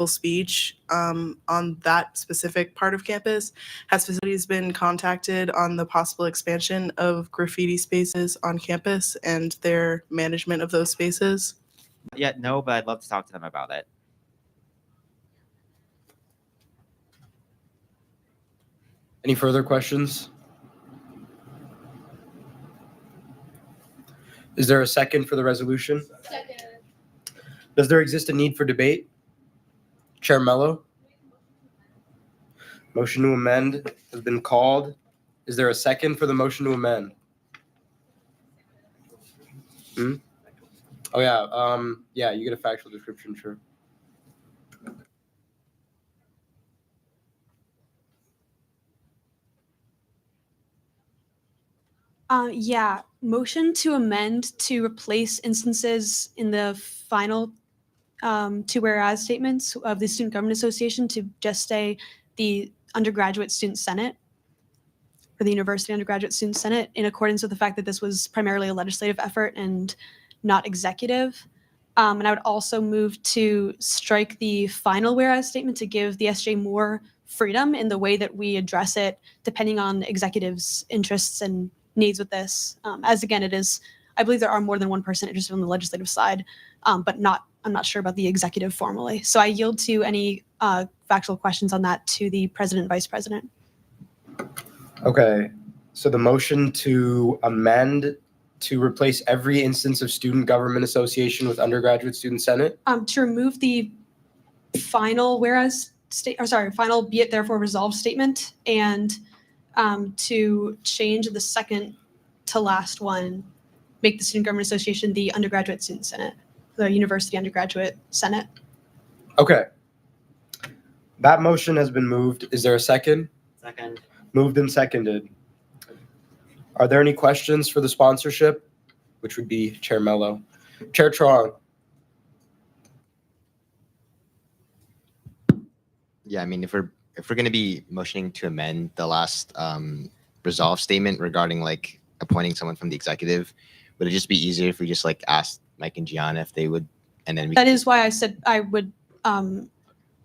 speech on that specific part of campus. Has facilities been contacted on the possible expansion of graffiti spaces on campus and their management of those spaces? Yeah, no, but I'd love to talk to them about it. Any further questions? Is there a second for the resolution? Second. Does there exist a need for debate? Chair Mello? Motion to amend has been called. Is there a second for the motion to amend? Oh yeah, you get a factual description, sure. Yeah, motion to amend to replace instances in the final two whereas statements of the Student Government Association to just say the Undergraduate Student Senate or the University Undergraduate Student Senate, in accordance with the fact that this was primarily a legislative effort and not executive. And I would also move to strike the final whereas statement to give the SGA more freedom in the way that we address it, depending on executives' interests and needs with this. As again, it is, I believe there are more than one person interested on the legislative side, but I'm not sure about the executive formally. So I yield to any factual questions on that to the president and vice president. Okay, so the motion to amend to replace every instance of Student Government Association with Undergraduate Student Senate? To remove the final final be it therefore resolved statement, and to change the second to last one, make the Student Government Association the Undergraduate Student Senate, the University Undergraduate Senate. Okay. That motion has been moved. Is there a second? Second. Moved and seconded. Are there any questions for the sponsorship? Which would be Chair Mello. Chair Trong. Yeah, I mean, if we're going to be motioning to amend the last resolve statement regarding like appointing someone from the executive, would it just be easier if we just like asked Mike and Gianna if they would, and then we? That is why I said I would.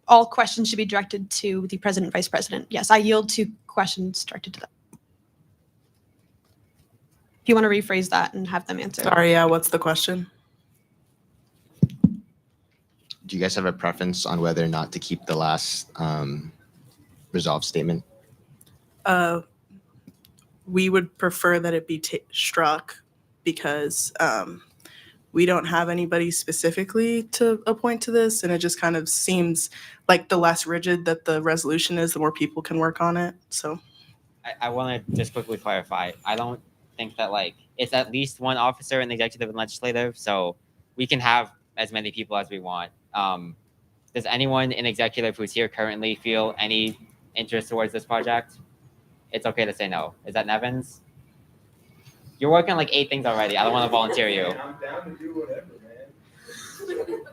All questions should be directed to the president and vice president. Yes, I yield to questions directed to them. If you want to rephrase that and have them answer. Sorry, yeah, what's the question? Do you guys have a preference on whether or not to keep the last resolve statement? We would prefer that it be struck because we don't have anybody specifically to appoint to this, and it just kind of seems like the less rigid that the resolution is, the more people can work on it. So I want to just quickly clarify. I don't think that like it's at least one officer in the executive and legislative, so we can have as many people as we want. Does anyone in executive who's here currently feel any interest towards this project? It's okay to say no. Is that Nevins? You're working on like 8 things already. I don't want to volunteer you. I'm down to do whatever, man.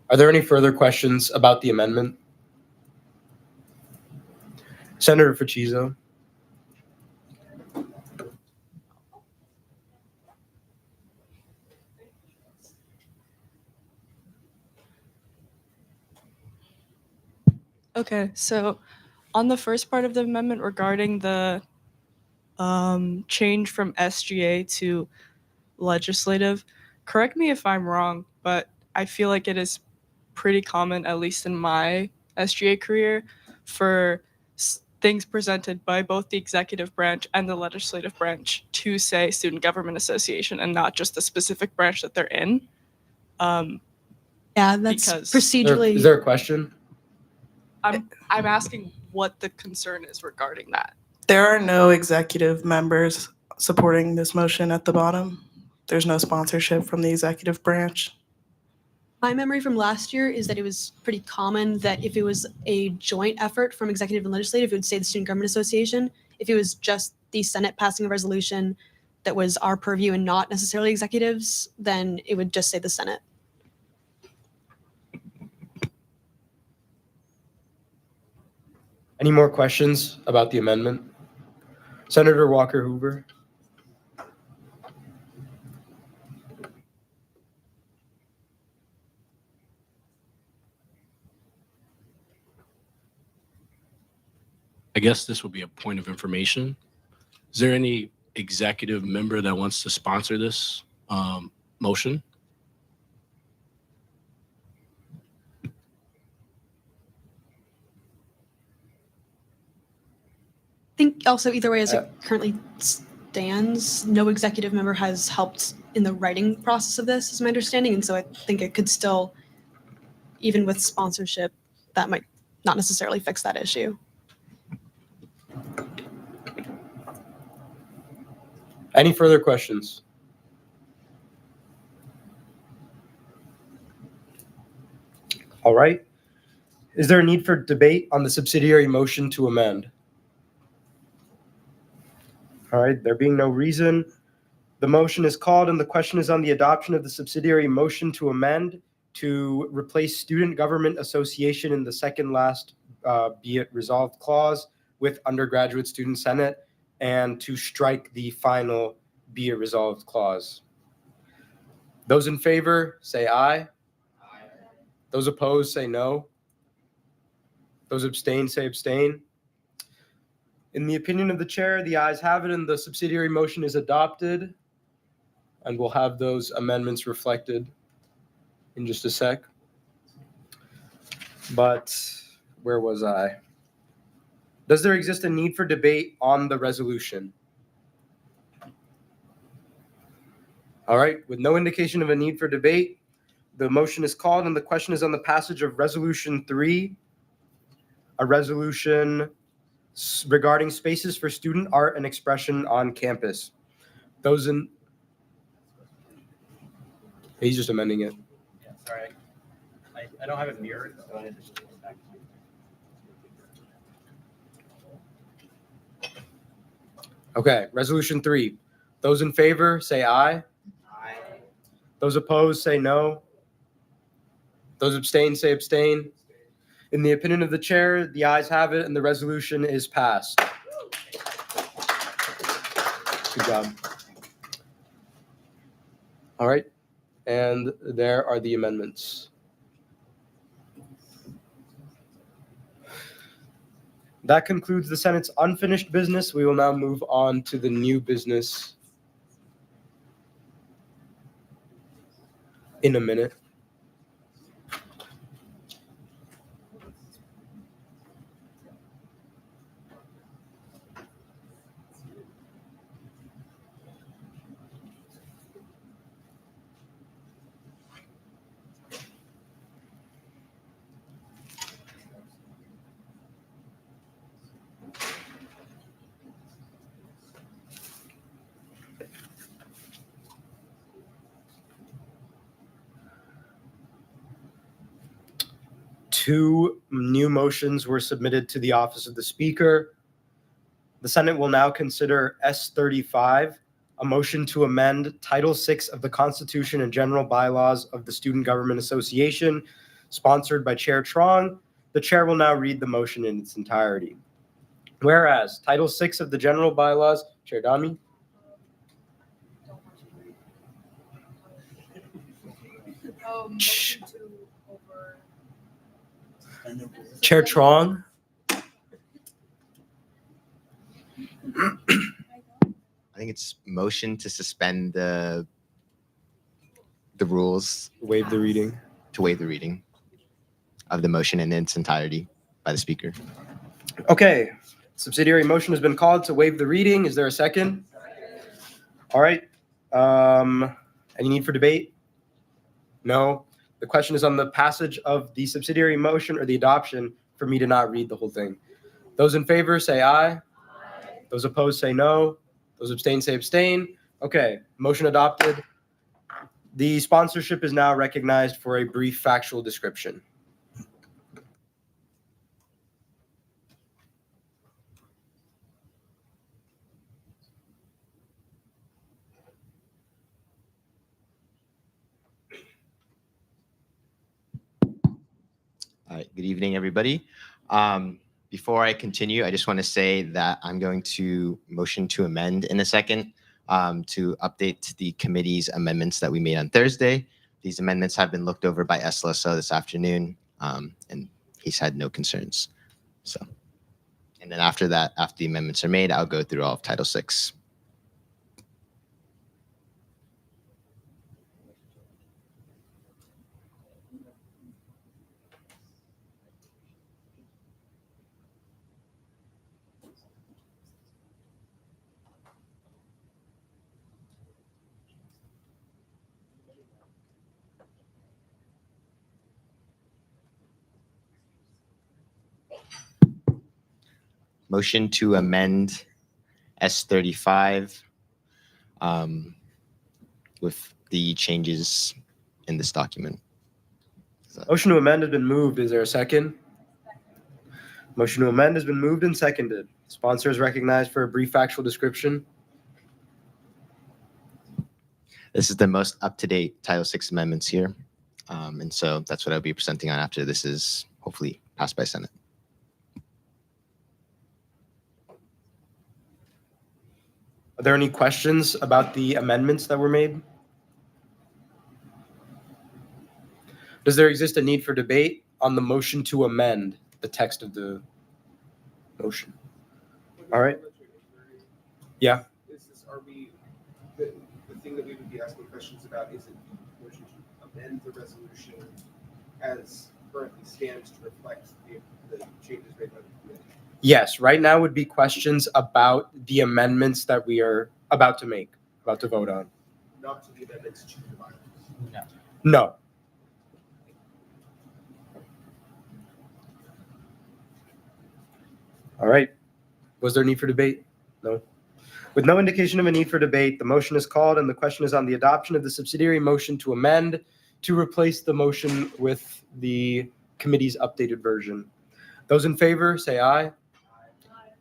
Are there any further questions about the amendment? Senator Facizo. Okay, so on the first part of the amendment regarding the change from SGA to legislative, correct me if I'm wrong, but I feel like it is pretty common, at least in my SGA career, for things presented by both the executive branch and the legislative branch to say Student Government Association and not just the specific branch that they're in. Yeah, that's procedurally. Is there a question? I'm asking what the concern is regarding that. there are no executive members supporting this motion at the bottom. There's no sponsorship from the executive branch. My memory from last year is that it was pretty common that if it was a joint effort from executive and legislative, it would say the Student Government Association. If it was just the Senate passing a resolution that was our purview and not necessarily executives, then it would just say the Senate. Any more questions about the amendment? Senator Walker Hoover. I guess this will be a point of information. Is there any executive member that wants to sponsor this motion? I think also either way, as it currently stands, no executive member has helped in the writing process of this, is my understanding. And so I think it could still, even with sponsorship, that might not necessarily fix that issue. Any further questions? All right. Is there a need for debate on the subsidiary motion to amend? All right, there being no reason, the motion is called and the question is on the adoption of the subsidiary motion to amend to replace student government association in the second last be it resolved clause with undergraduate student senate and to strike the final be it resolved clause. Those in favor say aye. Those opposed say no. Those abstain say abstain. In the opinion of the chair, the ayes have it and the subsidiary motion is adopted. And we'll have those amendments reflected in just a sec. But where was I? Does there exist a need for debate on the resolution? All right, with no indication of a need for debate, the motion is called and the question is on the passage of Resolution 3, a resolution regarding spaces for student art and expression on campus. Those in... He's just amending it. Yeah, sorry. I don't have it mirrored, so I just go back. Okay, Resolution 3. Those in favor say aye. Aye. Those opposed say no. Those abstain say abstain. In the opinion of the chair, the ayes have it and the resolution is passed. Good job. All right, and there are the amendments. That concludes the Senate's unfinished business. We will now move on to the new business in a minute. Two new motions were submitted to the office of the Speaker. The Senate will now consider S35, a motion to amend Title VI of the Constitution and general bylaws of the Student Government Association, sponsored by Chair Trong. The chair will now read the motion in its entirety. Whereas Title VI of the general bylaws, Chair Dami. Chair Trong. I think it's motion to suspend the rules Waive the reading. to waive the reading of the motion in its entirety by the speaker. Okay, subsidiary motion has been called to waive the reading. Is there a second? All right. Any need for debate? No. The question is on the passage of the subsidiary motion or the adoption for me to not read the whole thing. Those in favor say aye. Those opposed say no. Those abstain say abstain. Okay, motion adopted. The sponsorship is now recognized for a brief factual description. All right, good evening, everybody. Before I continue, I just want to say that I'm going to motion to amend in a second to update the committee's amendments that we made on Thursday. These amendments have been looked over by Eslaso this afternoon, and he's had no concerns. So, And then after that, after the amendments are made, I'll go through all of Title VI. Motion to amend S35 with the changes in this document. Motion to amend has been moved. Is there a second? Motion to amend has been moved and seconded. Sponsor is recognized for a brief factual description. This is the most up-to-date Title VI amendments here. And so that's what I'll be presenting on after this is hopefully passed by Senate. Are there any questions about the amendments that were made? Does there exist a need for debate on the motion to amend the text of the motion? All right. Yeah. Is this, are we, the thing that we would be asking questions about, is it the motion to amend the resolution as currently stands to reflect the changes made by the committee? Yes, right now would be questions about the amendments that we are about to make, about to vote on. Not to the amendments to the bylaws. No. All right. Was there a need for debate? No. With no indication of a need for debate, the motion is called and the question is on the adoption of the subsidiary motion to amend to replace the motion with the committee's updated version. Those in favor, say aye.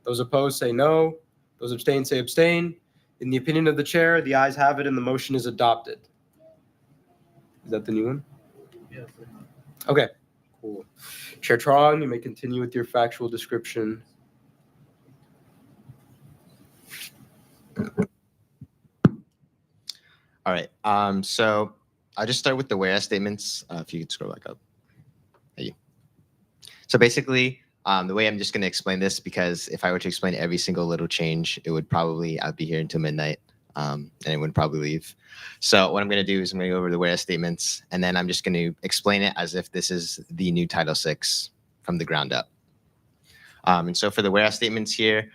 Those opposed, say no. Those abstain, say abstain. In the opinion of the chair, the ayes have it and the motion is adopted. Is that the new one? Yes. Okay, cool. Chair Trong, you may continue with your factual description. All right. So I'll just start with the whereas statements. If you could scroll back up. Thank you. So basically, the way I'm just going to explain this, because if I were to explain every single little change, it would probably, I'd be here until midnight, and it would probably leave. So what I'm going to do is I'm going to go over the whereas statements, and then I'm just going to explain it as if this is the new Title VI from the ground up. And so for the whereas statements here,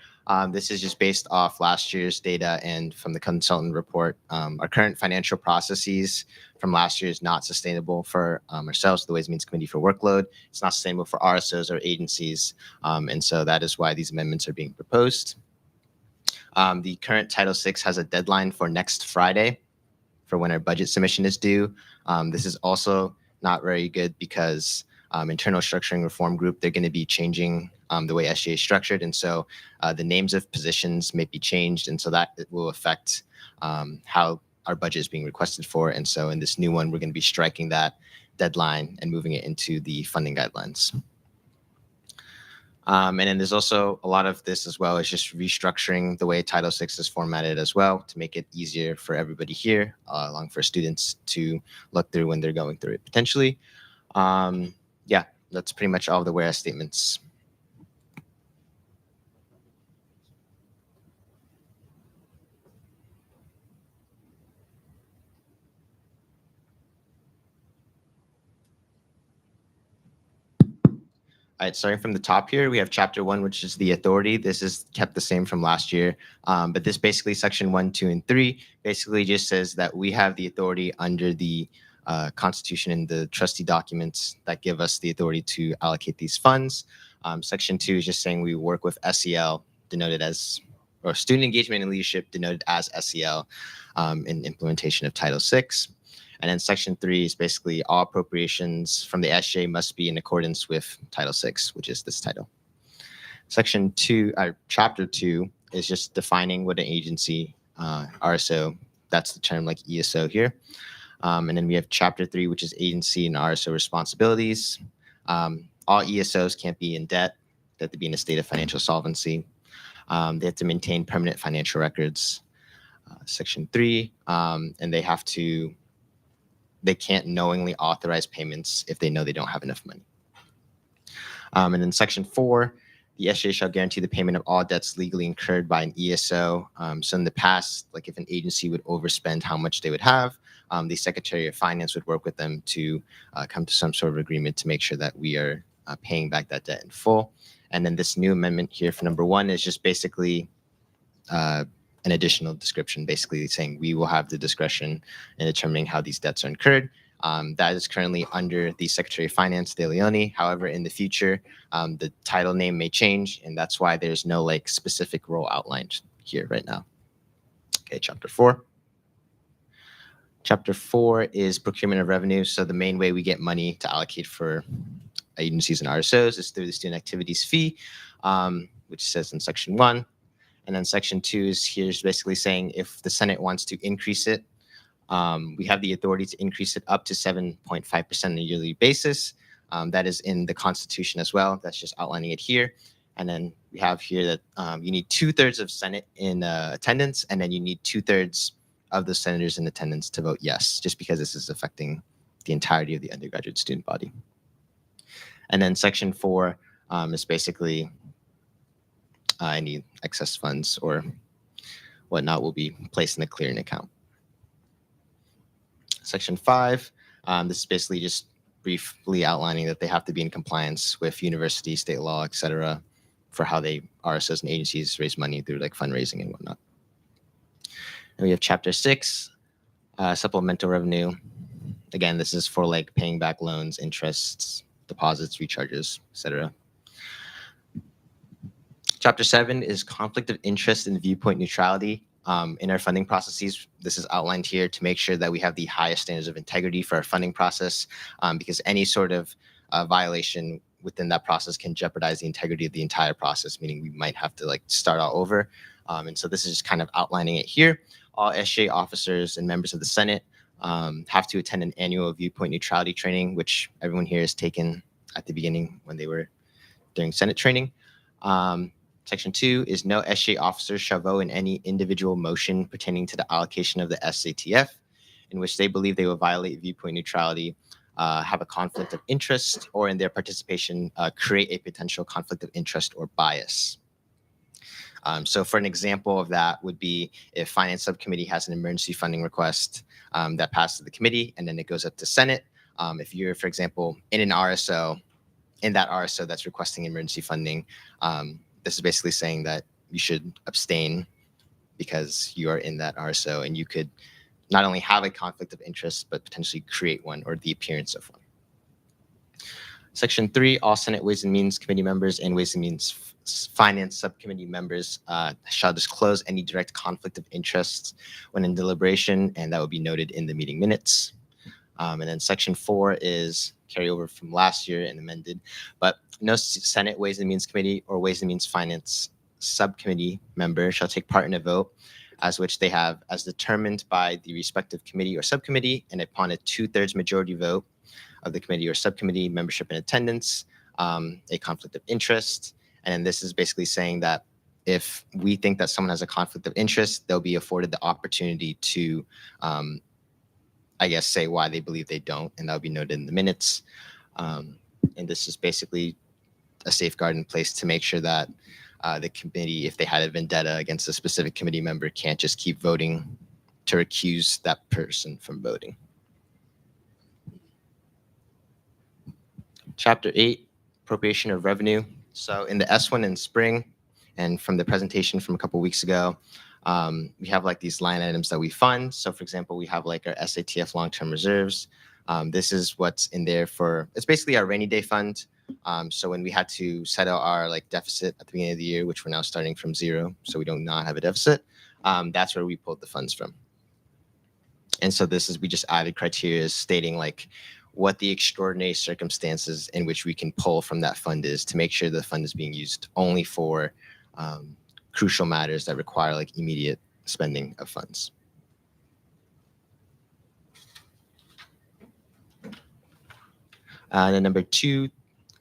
this is just based off last year's data and from the consultant report. Our current financial processes from last year is not sustainable for ourselves, the Ways and Means Committee, for workload. It's not sustainable for RSOs or agencies. And so that is why these amendments are being proposed. The current Title VI has a deadline for next Friday for when our budget submission is due. This is also not very good because internal structuring reform group, they're going to be changing the way SGA is structured. And so the names of positions may be changed. And so that will affect how our budget is being requested for. And so in this new one, we're going to be striking that deadline and moving it into the funding guidelines. And then there's also a lot of this as well as just restructuring the way Title VI is formatted as well to make it easier for everybody here, along for students to look through when they're going through it potentially. Yeah, that's pretty much all of the whereas statements. All right, starting from the top here, we have Chapter 1, which is the authority. This is kept the same from last year. But this basically, Section 1, 2, and 3, basically just says that we have the authority under the Constitution and the trustee documents that give us the authority to allocate these funds. Section 2 is just saying we work with SEL, denoted as, or Student Engagement and Leadership, denoted as SEL, in implementation of Title VI. And then Section 3 is basically all appropriations from the SGA must be in accordance with Title VI, which is this title. Section 2, Chapter 2 is just defining what an agency, RSO, that's the term like ESO here. And then we have Chapter 3, which is agency and RSO responsibilities. All ESOs can't be in debt. They have to be in a state of financial solvency. They have to maintain permanent financial records. Section 3, and they can't knowingly authorize payments if they know they don't have enough money. And then Section 4 The SGA shall guarantee the payment of all debts legally incurred by an ESO. So in the past, like if an agency would overspend how much they would have, the Secretary of Finance would work with them to come to some sort of agreement to make sure that we are paying back that debt in full. And then this new amendment here for number 1 is just basically an additional description, basically saying we will have the discretion in determining how these debts are incurred. That is currently under the Secretary of Finance, De Leon. However, in the future, the title name may change, and that's why there's no like specific role outlined here right now. Okay, chapter 4. Chapter 4 is procurement of revenue. So the main way we get money to allocate for agencies and RSOs is through the student activities fee, which says in section 1. And then section 2 is here's basically saying if the Senate wants to increase it, we have the authority to increase it up to 7.5% on a yearly basis. That is in the Constitution as well. That's just outlining it here. And then we have here that you need 2/3 of Senate in attendance, and then you need 2/3 of the senators in attendance to vote yes, just because this is affecting the entirety of the undergraduate student body. And then section 4 is basically any excess funds or whatnot will be placed in the clearing account. Section 5, this is basically just briefly outlining that they have to be in compliance with university, state law, etc., for how they RSOs and agencies raise money through like fundraising and whatnot. And we have chapter 6, supplemental revenue. Again, this is for like paying back loans, interests, deposits, recharges, etc. Chapter 7 is conflict of interest and viewpoint neutrality. In our funding processes, this is outlined here to make sure that we have the highest standards of integrity for our funding process, because any sort of violation within that process can jeopardize the integrity of the entire process, meaning we might have to like start all over. And so this is just kind of outlining it here. All SGA officers and members of the Senate have to attend an annual viewpoint neutrality training, which everyone here has taken at the beginning when they were during Senate training. Section 2 is no SGA officers shall vote in any individual motion pertaining to the allocation of the SATF in which they believe they will violate viewpoint neutrality, have a conflict of interest, or in their participation create a potential conflict of interest or bias. So for an example of that would be if Finance Subcommittee has an emergency funding request that passes the committee and then it goes up to Senate. If you're, for example, in an RSO, in that RSO that's requesting emergency funding, this is basically saying that you should abstain because you are in that RSO and you could not only have a conflict of interest, but potentially create one or the appearance of one. Section 3, all Senate Ways and Means Committee members and Ways and Means Finance Subcommittee members shall disclose any direct conflict of interest when in deliberation, and that will be noted in the meeting minutes. And then section 4 is carryover from last year and amended, but no Senate Ways and Means Committee or Ways and Means Finance Subcommittee member shall take part in a vote as which they have as determined by the respective committee or subcommittee, and upon a 2/3 majority vote of the committee or subcommittee membership in attendance, a conflict of interest. And this is basically saying that if we think that someone has a conflict of interest, they'll be afforded the opportunity to I guess, say why they believe they don't, and that'll be noted in the minutes. And this is basically a safeguard in place to make sure that the committee, if they had a vendetta against a specific committee member, can't just keep voting to recuse that person from voting. Chapter 8, appropriation of revenue. So in the S1 in spring, and from the presentation from a couple weeks ago, we have like these line items that we fund. So for example, we have like our SATF long-term reserves. This is what's in there for, it's basically our rainy day fund. So when we had to settle our like deficit at the beginning of the year, which we're now starting from 0, so we do not have a deficit, that's where we pulled the funds from. And so this is, we just added criteria stating like what the extraordinary circumstances in which we can pull from that fund is to make sure the fund is being used only for crucial matters that require like immediate spending of funds. And then number 2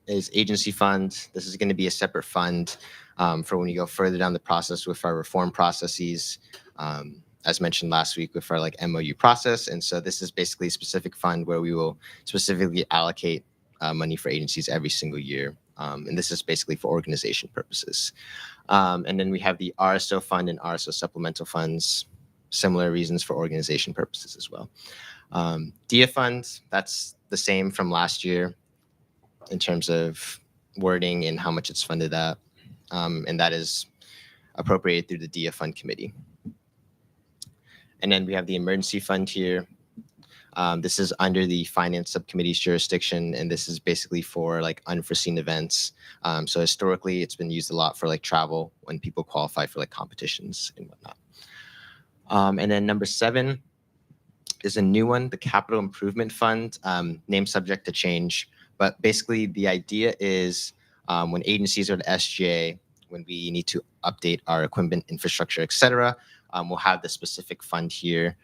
is agency fund. This is going to be a separate fund for when you go further down the process with our reform processes, as mentioned last week with our like MOU process. And so this is basically a specific fund where we will specifically allocate money for agencies every single year And this is basically for organization purposes. And then we have the RSO fund and RSO supplemental funds, similar reasons for organization purposes as well. DIA fund, that's the same from last year in terms of wording and how much it's funded at. And that is appropriated through the DIA fund committee. And then we have the emergency fund here. This is under the finance subcommittee's jurisdiction, and this is basically for like unforeseen events. So historically, it's been used a lot for like travel when people qualify for like competitions and whatnot. And then number 7 is a new one, the Capital Improvement Fund, name subject to change. But basically, the idea is when agencies or the SGA, when we need to update our equipment, infrastructure, et cetera, we'll have the specific fund here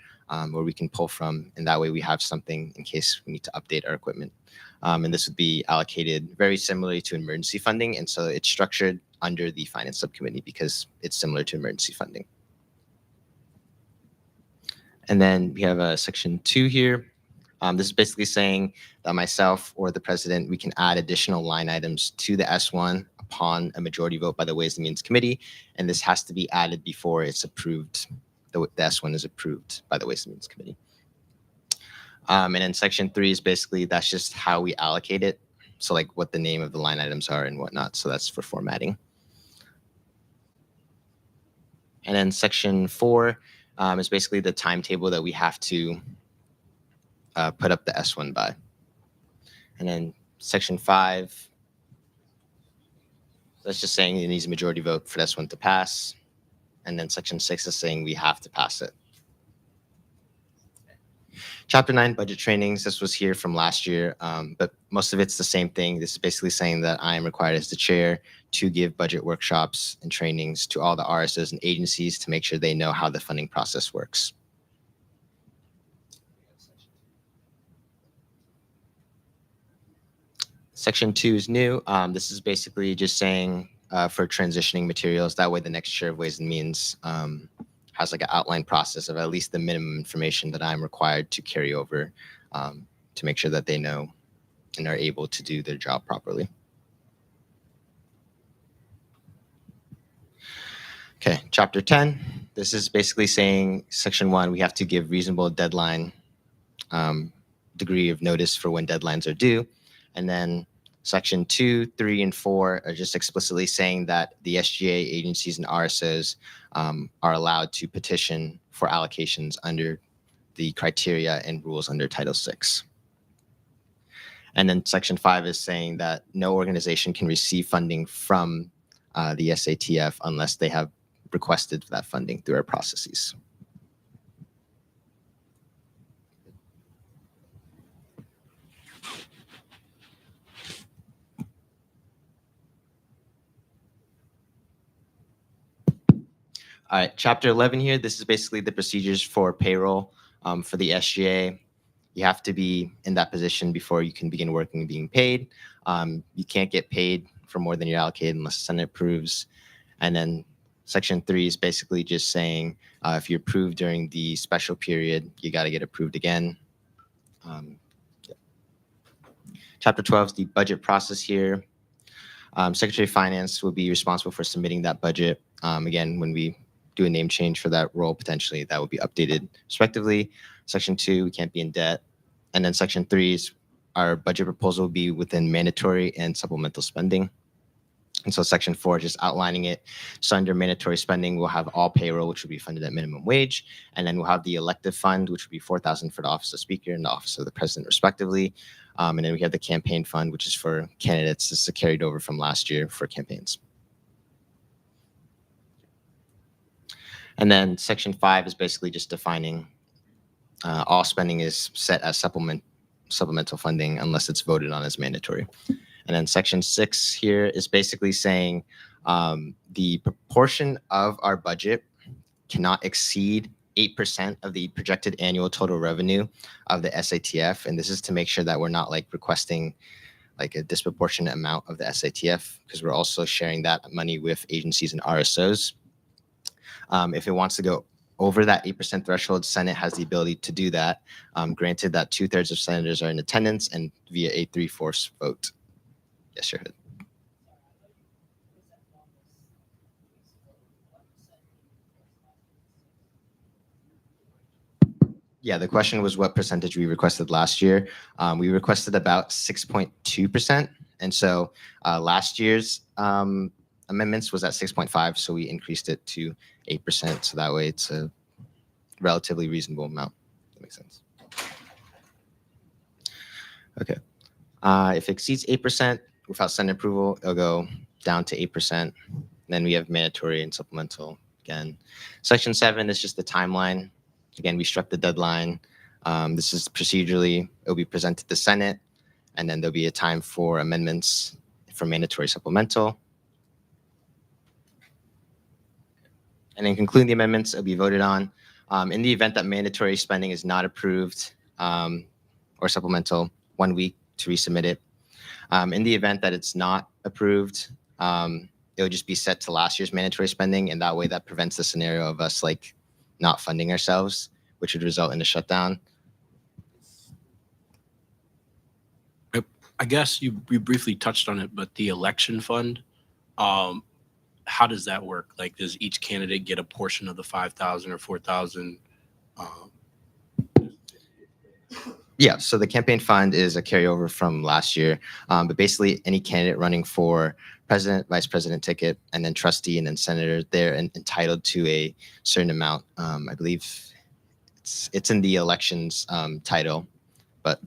where we can pull from. And that way we have something in case we need to update our equipment. And this would be allocated very similarly to emergency funding. And so it's structured under the finance subcommittee because it's similar to emergency funding. And then we have section 2 here. This is basically saying that myself or the president, we can add additional line items to the S1 upon a majority vote by the Ways and Means Committee. And this has to be added before it's approved. The S1 is approved by the Ways and Means Committee. And then section 3 is basically, that's just how we allocate it. So like what the name of the line items are and whatnot. So that's for formatting. And then section 4 is basically the timetable that we have to put up the S1 by. And then section 5, that's just saying it needs a majority vote for S1 to pass. And then section 6 is saying we have to pass it. Chapter 9, budget trainings. This was here from last year, but most of it's the same thing. This is basically saying that I am required as the chair to give budget workshops and trainings to all the RSOs and agencies to make sure they know how the funding process works. Section 2 is new. This is basically just saying for transitioning materials. That way the next chair of Ways and Means has like an outline process of at least the minimum information that I'm required to carry over to make sure that they know and are able to do their job properly. Okay, chapter 10. This is basically saying section 1, we have to give reasonable deadline degree of notice for when deadlines are due. And then section 2, 3, and 4 are just explicitly saying that the SGA agencies and RSOs are allowed to petition for allocations under the criteria and rules under Title VI. And then section 5 is saying that no organization can receive funding from the SATF unless they have requested that funding through our processes. All right, chapter 11 here, this is basically the procedures for payroll for the SGA. You have to be in that position before you can begin working and being paid. You can't get paid for more than you're allocated unless the Senate approves. And then section 3 is basically just saying if you're approved during the special period, you got to get approved again. Yeah. Chapter 12 is the budget process here. Secretary of Finance will be responsible for submitting that budget. Again, when we do a name change for that role, potentially that will be updated respectively. Section 2, we can't be in debt. And then section 3 is our budget proposal will be within mandatory and supplemental spending. And so section 4 just outlining it. So under mandatory spending, we'll have all payroll, which will be funded at minimum wage. And then we'll have the elective fund, which will be $4,000 for the office of speaker and the office of the president respectively. And then we have the campaign fund, which is for candidates. This is carried over from last year for campaigns. And then section 5 is basically just defining all spending is set as supplemental funding unless it's voted on as mandatory. And then section 6 here is basically saying the proportion of our budget cannot exceed 8% of the projected annual total revenue of the SATF. And this is to make sure that we're not like requesting like a disproportionate amount of the SATF because we're also sharing that money with agencies and RSOs. If it wants to go over that 8% threshold, Senate has the ability to do that, granted that 2/3 of senators are in attendance and via a 3/4 vote. Yes, Your Hood. Yeah, the question was what percentage we requested last year. We requested about 6.2%. And so last year's amendments was at 6.5. So we increased it to 8%. So that way it's a relatively reasonable amount. That makes sense. Okay. If it exceeds 8% without Senate approval, it'll go down to 8%. Then we have mandatory and supplemental again. Section 7 is just the timeline. Again, we struck the deadline. This is procedurally, it'll be presented to the Senate, and then there'll be a time for amendments for mandatory supplemental. And then concluding the amendments, it'll be voted on. In the event that mandatory spending is not approved or supplemental, 1 week to resubmit it. In the event that it's not approved, it'll just be set to last year's mandatory spending, and that way that prevents the scenario of us like not funding ourselves, which would result in a shutdown. I guess you briefly touched on it, but the election fund, how does that work? Like, does each candidate get a portion of the 5,000 or 4,000? Yeah, so the campaign fund is a carryover from last year, but basically any candidate running for president, vice president ticket, and then trustee, and then senator, they're entitled to a certain amount. I believe it's in the elections title, but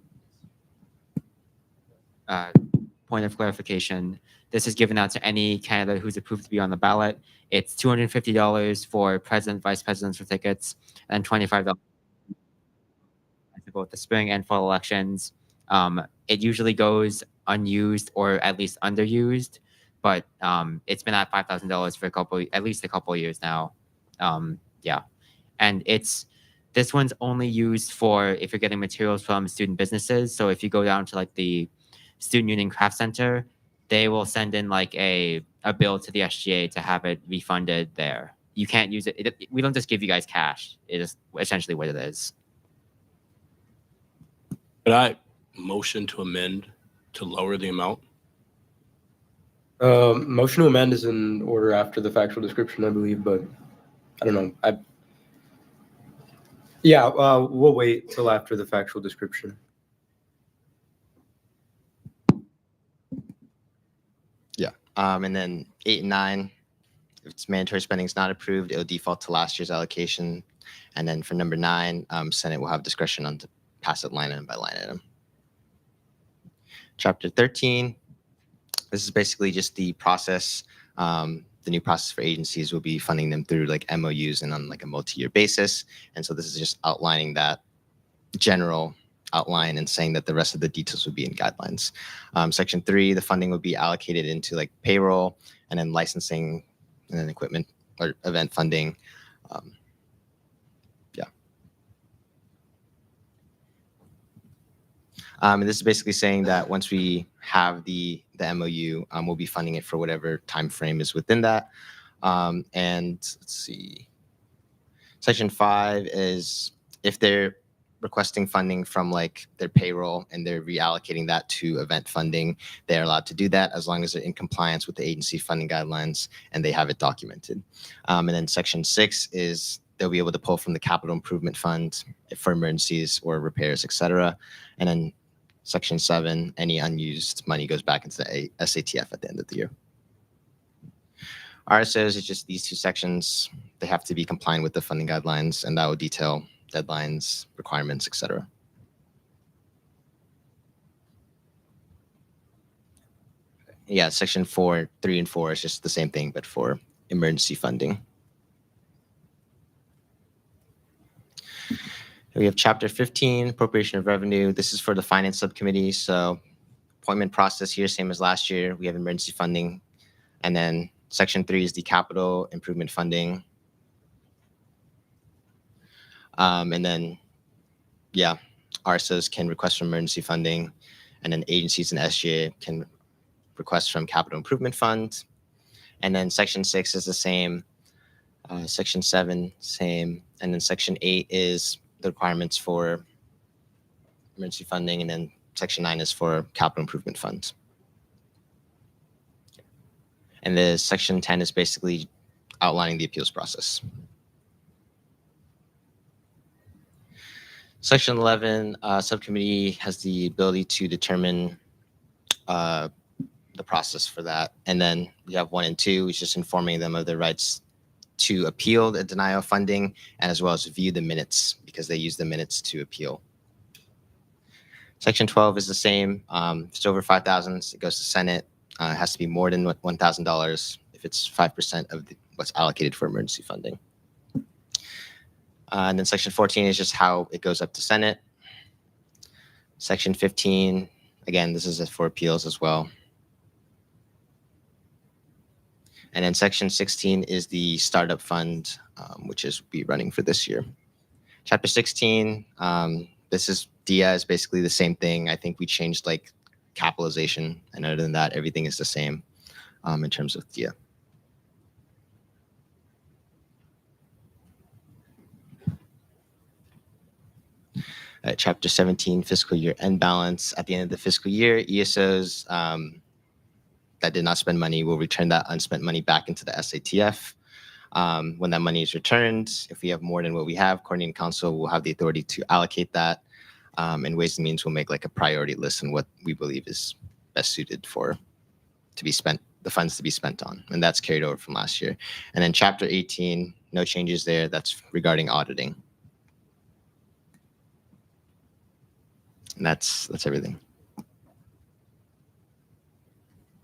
Point of clarification, this is given out to any candidate who's approved to be on the ballot. It's $250 for president, vice presidential tickets, and $25 for both the spring and fall elections. It usually goes unused or at least underused, but it's been at $5,000 for at least a couple of years now. Yeah, and this one's only used for if you're getting materials from student businesses. So if you go down to like the Student Union Craft Center, they will send in like a bill to the SGA to have it refunded there. You can't use it. We don't just give you guys cash. It is essentially what it is. Could I motion to amend to lower the amount? Motion to amend is in order after the factual description, I believe, but I don't know. We'll wait till after the factual description. And then 8 and 9, if it's mandatory spending is not approved, it'll default to last year's allocation. And then for number 9, Senate will have discretion on to pass it line item by line item. Chapter 13, this is basically just the process. The new process for agencies will be funding them through like MOUs and on like a multi-year basis. And so this is just outlining that general outline and saying that the rest of the details would be in guidelines. Section 3, the funding would be allocated into like payroll and then licensing and then equipment or event funding. And this is basically saying that once we have the MOU, we'll be funding it for whatever time frame is within that. And let's see. Section 5 is if they're requesting funding from like their payroll and they're reallocating that to event funding, they're allowed to do that as long as they're in compliance with the agency funding guidelines and they have it documented. And then Section 6 is they'll be able to pull from the capital improvement fund for emergencies or repairs, etc. And then Section 7, any unused money goes back into the SATF at the end of the year. RSOs is just these 2 sections. They have to be compliant with the funding guidelines, and that will detail deadlines, requirements, etc. Yeah, Section 4, 3, and 4 is just the same thing, but for emergency funding. We have Chapter 15, Appropriation of Revenue. This is for the Finance Subcommittee. So appointment process here, same as last year. We have emergency funding. And then Section 3 is the capital improvement funding. And then, yeah, RSOs can request from emergency funding. And then agencies and SGA can request from capital improvement fund. And then Section 6 is the same. Section 7, same. And then Section 8 is the requirements for emergency funding, and then Section 9 is for capital improvement funds. And the Section 10 is basically outlining the appeals process. Section 11, subcommittee has the ability to determine the process for that. And then we have 1 and 2, which is just informing them of their rights to appeal the denial of funding and as well as view the minutes because they use the minutes to appeal. Section 12 is the same. If it's over 5,000, it goes to Senate. It has to be more than $1,000 if it's 5% of what's allocated for emergency funding. And then Section 14 is just how it goes up to Senate. Section 15, again, this is for appeals as well. And then Section 16 is the startup fund, which is be running for this year. Chapter 16, this is DIA is basically the same thing. I think we changed like capitalization, and other than that, everything is the same in terms of DIA. Chapter 17, fiscal year end balance. At the end of the fiscal year, ESOs that did not spend money will return that unspent money back into the SATF. When that money is returned, if we have more than what we have, Coordinating Council will have the authority to allocate that. And Ways and Means will make like a priority list on what we believe is best suited for to be spent, the funds to be spent on. And that's carried over from last year. And then Chapter 18, no changes there. That's regarding auditing. And that's everything.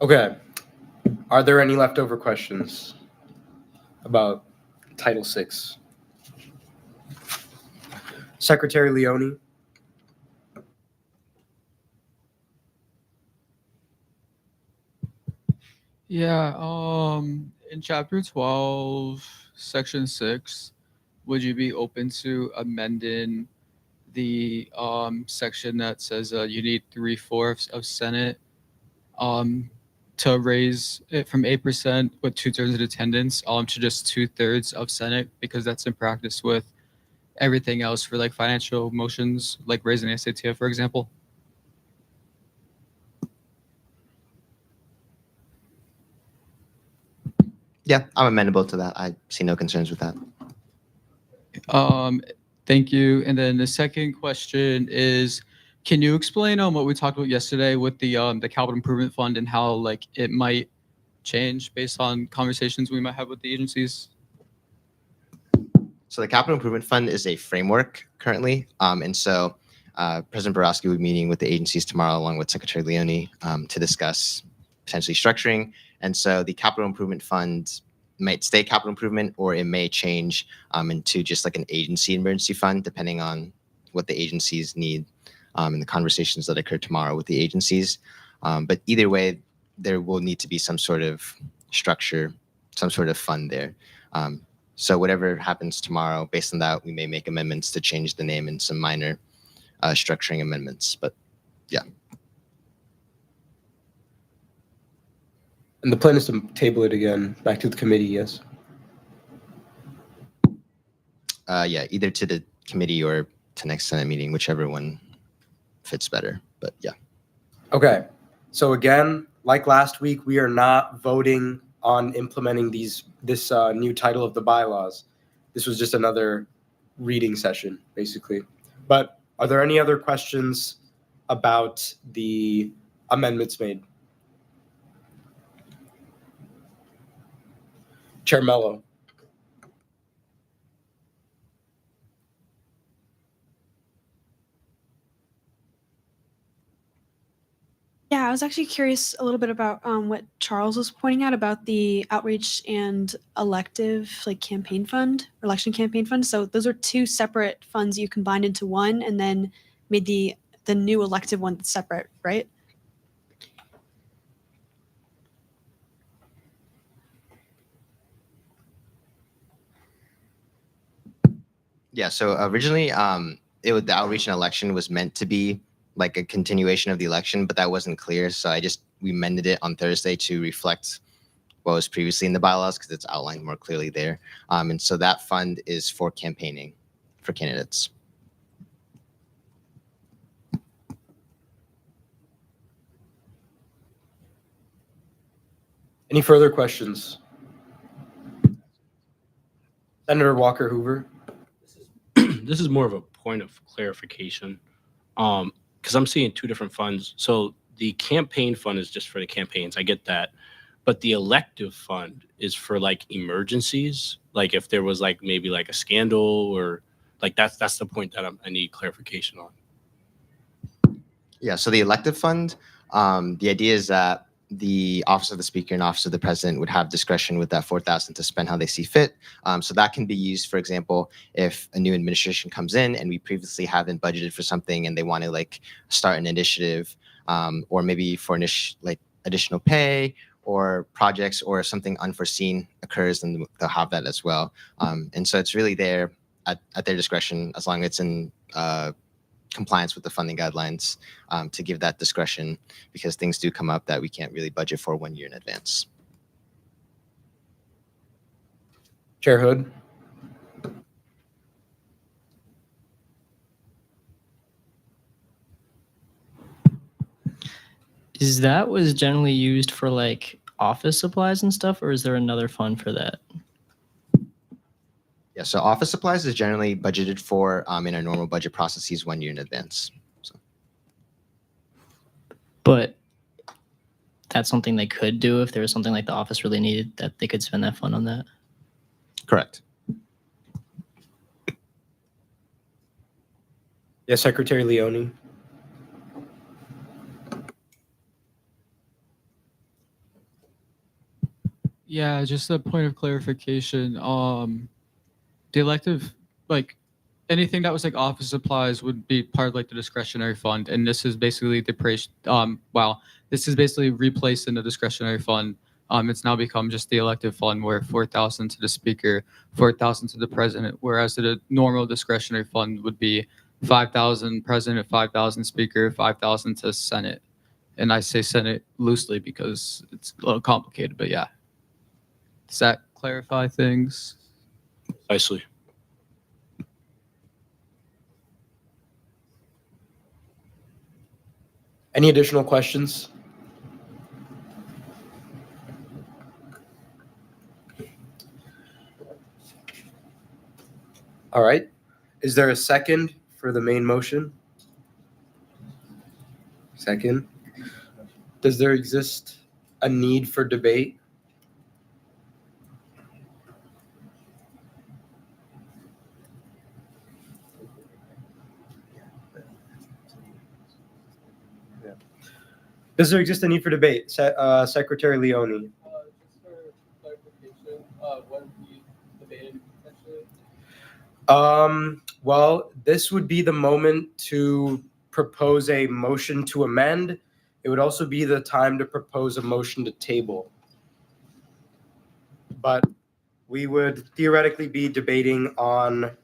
Okay. Are there any leftover questions about Title VI? Secretary Leone? Yeah, in chapter 12, section 6, would you be open to amending the section that says you need 3/4 of Senate to raise it from 8% with 2/3 of attendance to just 2/3 of Senate, because that's in practice with everything else for like financial motions, like raising the SATF, for example? Yeah, I'm amenable to that. I see no concerns with that. Thank you. And then the second question is, can you explain what we talked about yesterday with the capital improvement fund and how like it might change based on conversations we might have with the agencies? So the Capital Improvement Fund is a framework currently. And so President Borowski will be meeting with the agencies tomorrow along with Secretary Leone to discuss potentially structuring. And so the Capital Improvement Fund might stay capital improvement, or it may change into just like an agency emergency fund, depending on what the agencies need and the conversations that occur tomorrow with the agencies. But either way, there will need to be some sort of structure, some sort of fund there. So whatever happens tomorrow, based on that, we may make amendments to change the name and some minor structuring amendments. But yeah. And the plan is to table it again back to the committee, yes? Yeah, either to the committee or to next Senate meeting, whichever one fits better. But yeah. Okay. So again, like last week, we are not voting on implementing this new title of the bylaws. This was just another reading session, basically. But are there any other questions about the amendments made? Chair Mello. Yeah, I was actually curious a little bit about what Charles was pointing out about the outreach and elective like campaign fund, election campaign fund. So those are two separate funds you combined into one and then made the new elective one separate, right? Yeah, so originally the outreach and election was meant to be like a continuation of the election, but that wasn't clear. So we amended it on Thursday to reflect what was previously in the bylaws because it's outlined more clearly there. And so that fund is for campaigning for candidates. Any further questions? Senator Walker Hoover. This is more of a point of clarification. Because I'm seeing two different funds. So the campaign fund is just for the campaigns. I get that. But the elective fund is for like emergencies. Like if there was like maybe like a scandal or like that's the point that I need clarification on. Yeah, so the elective fund, the idea is that the office of the speaker and office of the president would have discretion with that 4,000 to spend how they see fit. So that can be used, for example, if a new administration comes in and we previously haven't budgeted for something and they want to like start an initiative, or maybe for like additional pay or projects, or something unforeseen occurs, then they'll have that as well. And so it's really there at their discretion, as long as it's in compliance with the funding guidelines, to give that discretion, because things do come up that we can't really budget for 1 year in advance. Chair Hood. Is that was generally used for like office supplies and stuff, or is there another fund for that? Yeah, so office supplies is generally budgeted for in our normal budget processes 1 year in advance. So. But that's something they could do if there was something like the office really needed, that they could spend that fund on that. Correct. Yes, Secretary Leone. Yeah, just a point of clarification. The elective, like anything that was like office supplies would be part of like the discretionary fund, and this is basically this is basically replaced in the discretionary fund. It's now become just the elective fund, where 4,000 to the speaker, 4,000 to the president, whereas the normal discretionary fund would be 5,000 president, 5,000 speaker, 5,000 to Senate. And I say Senate loosely because it's a little complicated, but yeah. Does that clarify things? Precisely. Any additional questions? All right. Is there a second for the main motion? Second. Does there exist a need for debate? Does there exist a need for debate? Secretary Leone. Just for clarification, what would be debated potentially? Well, this would be the moment to propose a motion to amend. It would also be the time to propose a motion to table. But we would theoretically be debating on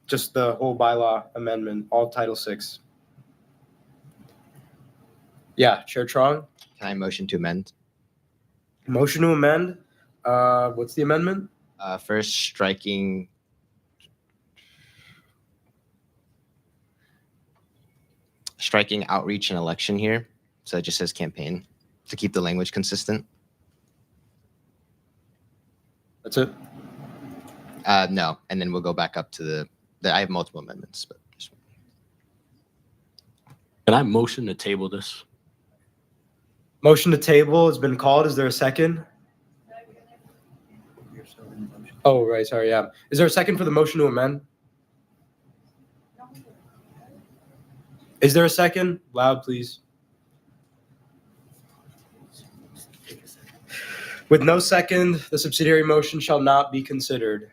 just the whole bylaw amendment, all Title VI. Yeah, Chair Trong. Can I motion to amend? Motion to amend. What's the amendment? First, striking outreach and election here. So it just says campaign, to keep the language consistent. That's it. No, and then we'll go back up to the I have multiple amendments, but just Can I motion to table this? Motion to table has been called. Is there a second? Oh, right. Sorry. Yeah. Is there a second for the motion to amend? Is there a second? Loud, please. With no second, the subsidiary motion shall not be considered.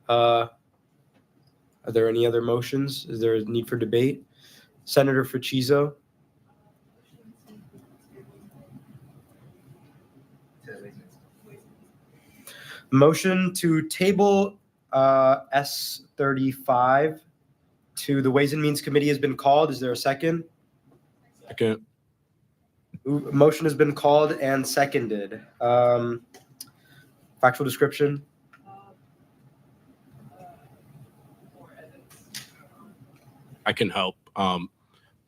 Are there any other motions? Is there a need for debate? Senator Fracchizzo? Motion to table S35 to the Ways and Means Committee has been called. Is there a second? Second. Motion has been called and seconded. Factual description. I can help.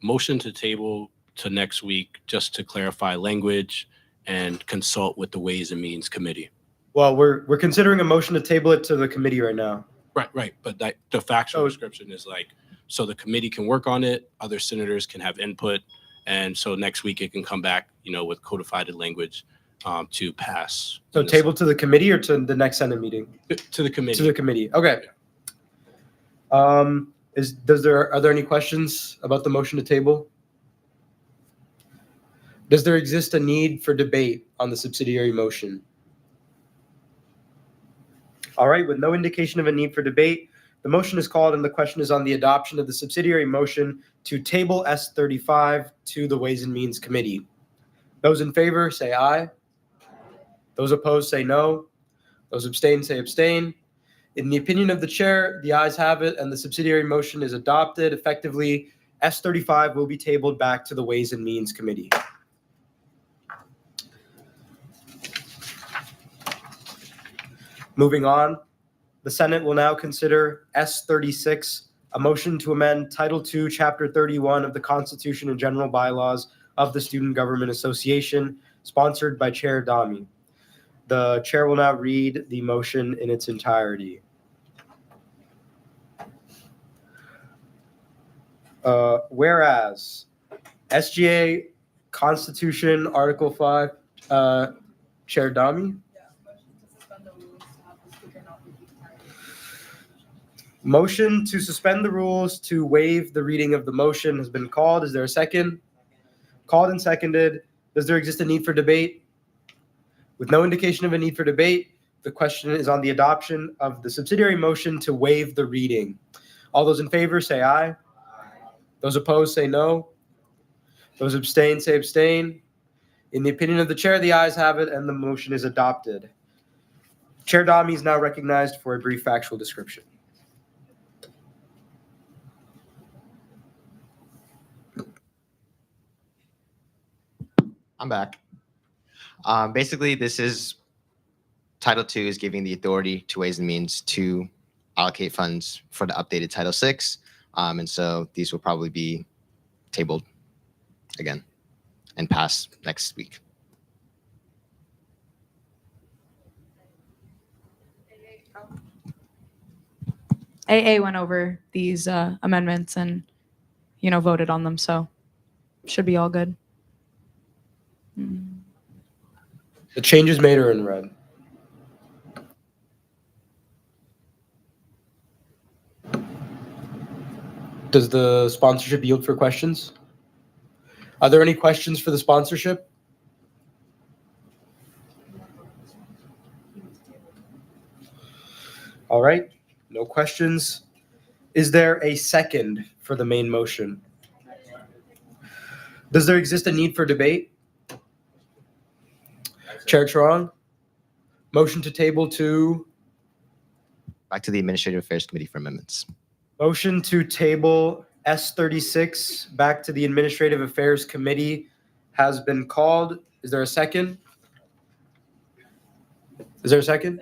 Motion to table to next week, just to clarify language and consult with the Ways and Means Committee. Well, we're considering a motion to table it to the committee right now. Right. But that the factual Oh. description is like, so the committee can work on it, other senators can have input, and so next week it can come back, with codified language to pass. So in the table to the committee or to the next Senate meeting? to the committee. To the committee. Okay. Are there any questions about the motion to table? Does there exist a need for debate on the subsidiary motion? All right, with no indication of a need for debate, the motion is called and the question is on the adoption of the subsidiary motion to table S35 to the Ways and Means Committee. Those in favor say aye. Those opposed say no. Those abstain say abstain. In the opinion of the chair, the ayes have it and the subsidiary motion is adopted. Effectively, S35 will be tabled back to the Ways and Means Committee. Moving on, the Senate will now consider S36, a motion to amend Title II, Chapter 31 of the Constitution and General Bylaws of the Student Government Association, sponsored by Chair Dami. The chair will now read the motion in its entirety. Whereas SGA Constitution Article 5, Chair Dami? Motion to suspend the rules to waive the reading of the motion has been called. Is there a second? Called and seconded. Does there exist a need for debate? With no indication of a need for debate, the question is on the adoption of the subsidiary motion to waive the reading. All those in favor say aye. Those opposed say no. Those abstain say abstain. In the opinion of the chair, the ayes have it and the motion is adopted. Chair Dami is now recognized for a brief factual description. I'm back. Basically, this is Title II is giving the authority to Ways and Means to allocate funds for the updated Title VI. And so these will probably be tabled again and passed next week. AA went over these amendments and, voted on them. So should be all good. The changes made are in red. Does the sponsorship yield for questions? Are there any questions for the sponsorship? All right, no questions. Is there a second for the main motion? Does there exist a need for debate? Chair Trong, motion to table to Back to the Administrative Affairs Committee for amendments. motion to table S36 back to the Administrative Affairs Committee has been called. Is there a second? Is there a second?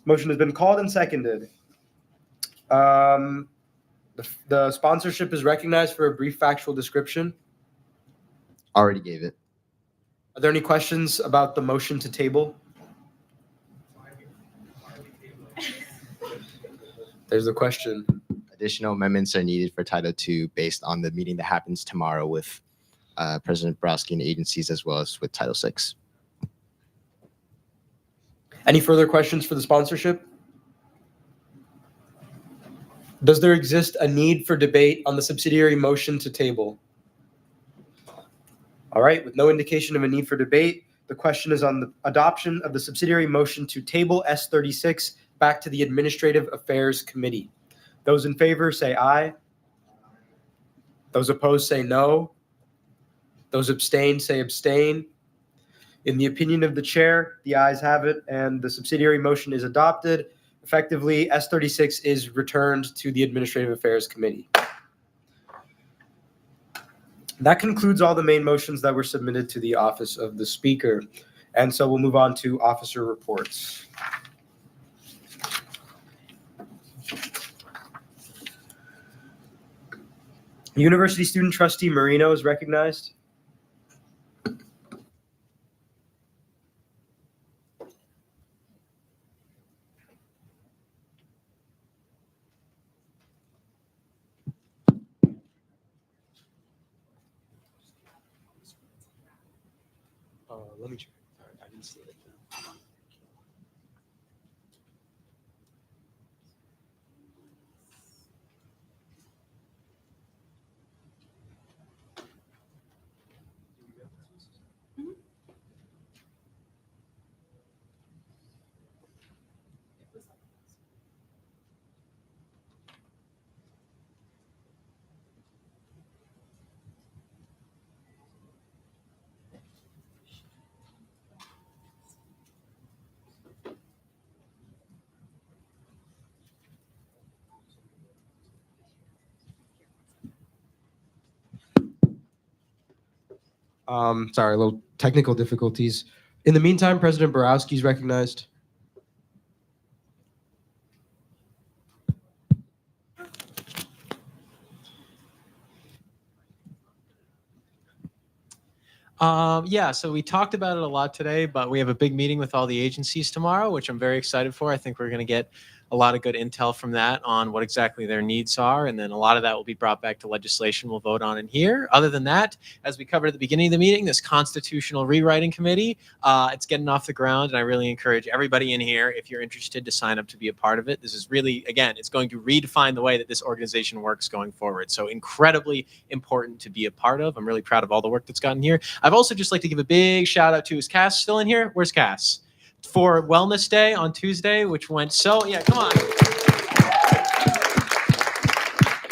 Motion has been called and seconded. The sponsorship is recognized for a brief factual description. Already gave it. Are there any questions about the motion to table? There's the question. Additional amendments are needed for Title II based on the meeting that happens tomorrow with President Borowski and agencies, as well as with Title VI. Any further questions for the sponsorship? Does there exist a need for debate on the subsidiary motion to table? All right, with no indication of a need for debate, the question is on the adoption of the subsidiary motion to table S36 back to the Administrative Affairs Committee. Those in favor say aye. Those opposed say no. Those abstain say abstain. In the opinion of the chair, the ayes have it and the subsidiary motion is adopted. Effectively, S36 is returned to the Administrative Affairs Committee. That concludes all the main motions that were submitted to the Office of the Speaker. And so we'll move on to officer reports. University Student Trustee Marino is recognized. Let me check. I didn't see it. Sorry, a little technical difficulties. In the meantime, President Borowski is recognized. Yeah, so we talked about it a lot today, but we have a big meeting with all the agencies tomorrow, which I'm very excited for. I think we're going to get a lot of good intel from that on what exactly their needs are. And then a lot of that will be brought back to legislation we'll vote on in here. Other than that, as we covered at the beginning of the meeting, this constitutional rewriting committee, it's getting off the ground. And I really encourage everybody in here, if you're interested, to sign up to be a part of it. This is really, again, it's going to redefine the way that this organization works going forward. So incredibly important to be a part of. I'm really proud of all the work that's gotten here. I've also just like to give a big shout out to, is Cass still in here? Where's Cass? For Wellness Day on Tuesday, which went so, yeah, come on.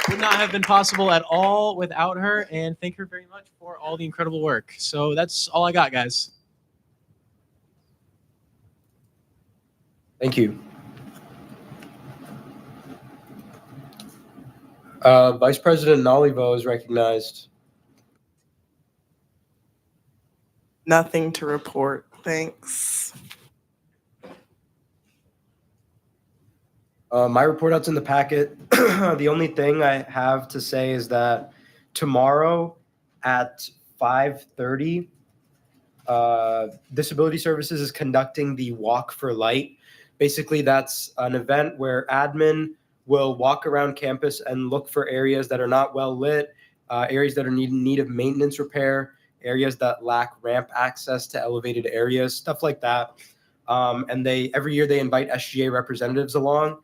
Would not have been possible at all without her, and thank her very much for all the incredible work. So that's all I got, guys. Thank you. Vice President Nalivo is recognized. Nothing to report. Thanks. My report out's in the packet. The only thing I have to say is that tomorrow at 5:30, Disability Services is conducting the Walk for Light. Basically, that's an event where admin will walk around campus and look for areas that are not well lit, areas that are in need of maintenance repair, areas that lack ramp access to elevated areas, stuff like that. And every year they invite SGA representatives along.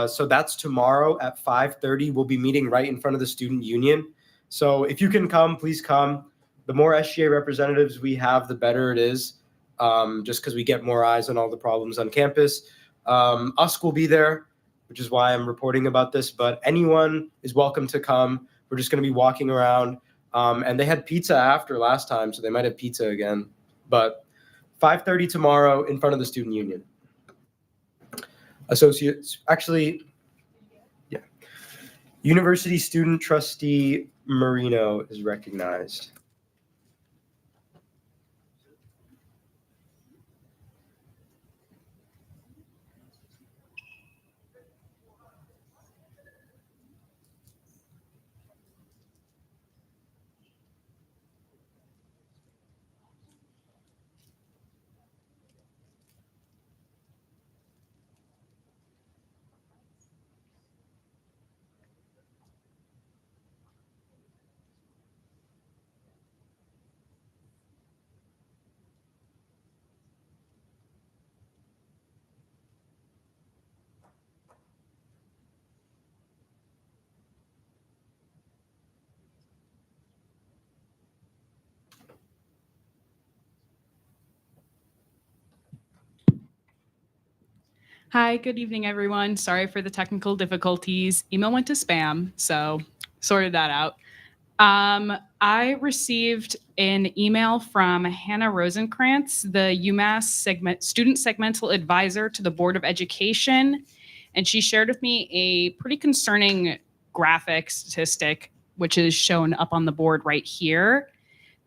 So that's tomorrow at 5:30. We'll be meeting right in front of the student union. So if you can come, please come. The more SGA representatives we have, the better it is, just because we get more eyes on all the problems on campus. USC will be there, which is why I'm reporting about this, but anyone is welcome to come. We're just going to be walking around. And they had pizza after last time, so they might have pizza again. But 5:30 tomorrow in front of the student union. Associates, actually, yeah. University Student Trustee Marino is recognized. Hi, good evening, everyone. Sorry for the technical difficulties. Email went to spam, so sorted that out. I received an email from Hannah Rosenkrantz, the UMass student segmental advisor to the Board of Education, and she shared with me a pretty concerning graphic statistic, which is shown up on the board right here.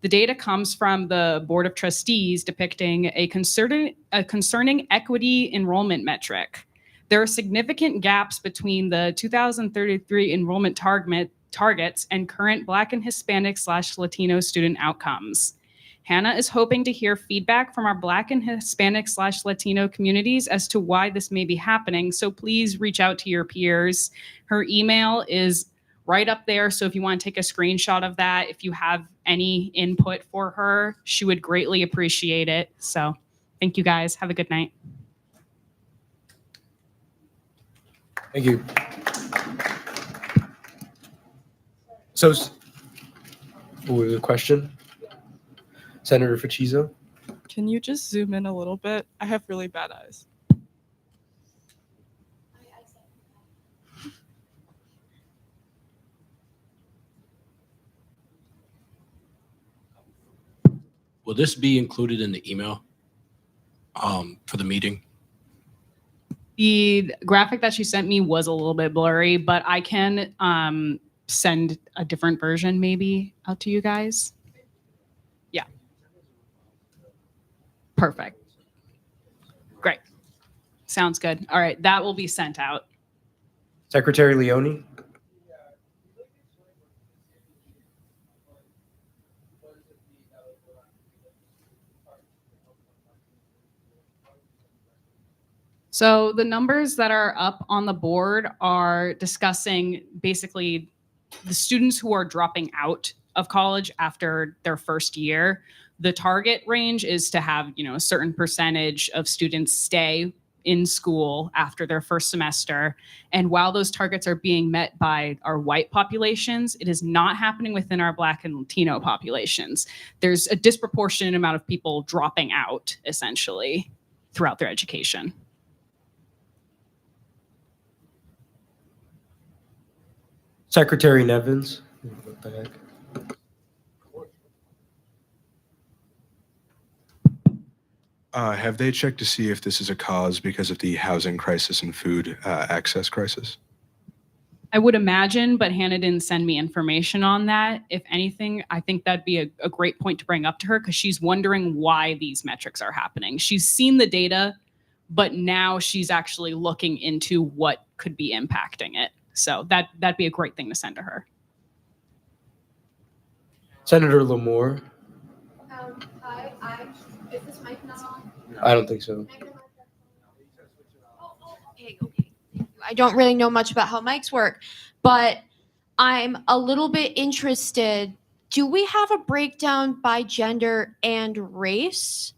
The data comes from the Board of Trustees depicting a concerning equity enrollment metric. There are significant gaps between the 2033 enrollment targets and current Black and Hispanic/Latino student outcomes. Hannah is hoping to hear feedback from our Black and Hispanic/Latino communities as to why this may be happening, so please reach out to your peers. Her email is right up there, so if you want to take a screenshot of that, if you have any input for her, she would greatly appreciate it. So thank you guys. Have a good night. Thank you. So, a question? Senator Facizo? Can you just zoom in a little bit? I have really bad eyes. Will this be included in the email for the meeting? The graphic that she sent me was a little bit blurry, but I can send a different version maybe out to you guys. Yeah. Perfect. Great. Sounds good. All right. That will be sent out. Secretary Leone? So the numbers that are up on the board are discussing basically the students who are dropping out of college after their first year. The target range is to have, a certain percentage of students stay in school after their first semester. And while those targets are being met by our white populations, it is not happening within our Black and Latino populations. There's a disproportionate amount of people dropping out, essentially, throughout their education. Secretary Nevins? What the heck? Have they checked to see if this is a cause because of the housing crisis and food access crisis? I would imagine, but Hannah didn't send me information on that. If anything, I think that'd be a great point to bring up to her because she's wondering why these metrics are happening. She's seen the data, but now she's actually looking into what could be impacting it. So that'd be a great thing to send to her. Senator Lamore? Hi, is this mic not on? I don't think so. Okay. I don't really know much about how mics work, but I'm a little bit interested. Do we have a breakdown by gender and race?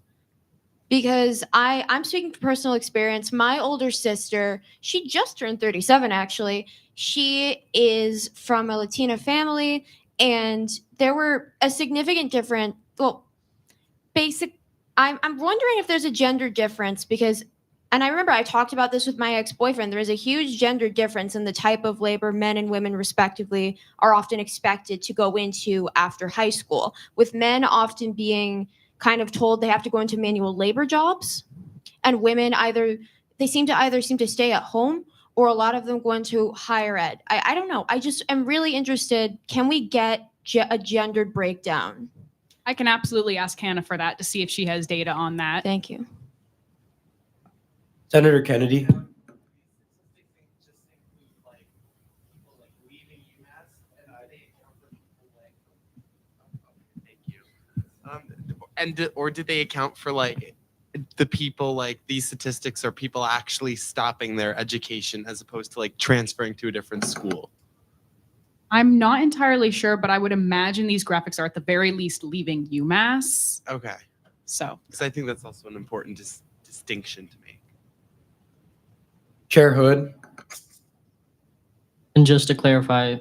Because I'm speaking from personal experience. My older sister, she just turned 37 actually. She is from a Latina family, and there were a significant difference. Well, I'm wondering if there's a gender difference because, and I remember I talked about this with my ex-boyfriend, there is a huge gender difference in the type of labor men and women respectively are often expected to go into after high school, with men often being kind of told they have to go into manual labor jobs, and women seem to stay at home, or a lot of them go into higher ed. I don't know. I just am really interested. Can we get a gendered breakdown? I can absolutely ask Hannah for that to see if she has data on that. Thank you. Senator Kennedy? Or did they account for the people, these statistics are people actually stopping their education as opposed to transferring to a different school? I'm not entirely sure, but I would imagine these graphics are at the very least leaving UMass. Okay. So, because I think that's also an important distinction to make. Chair Hood? And just to clarify,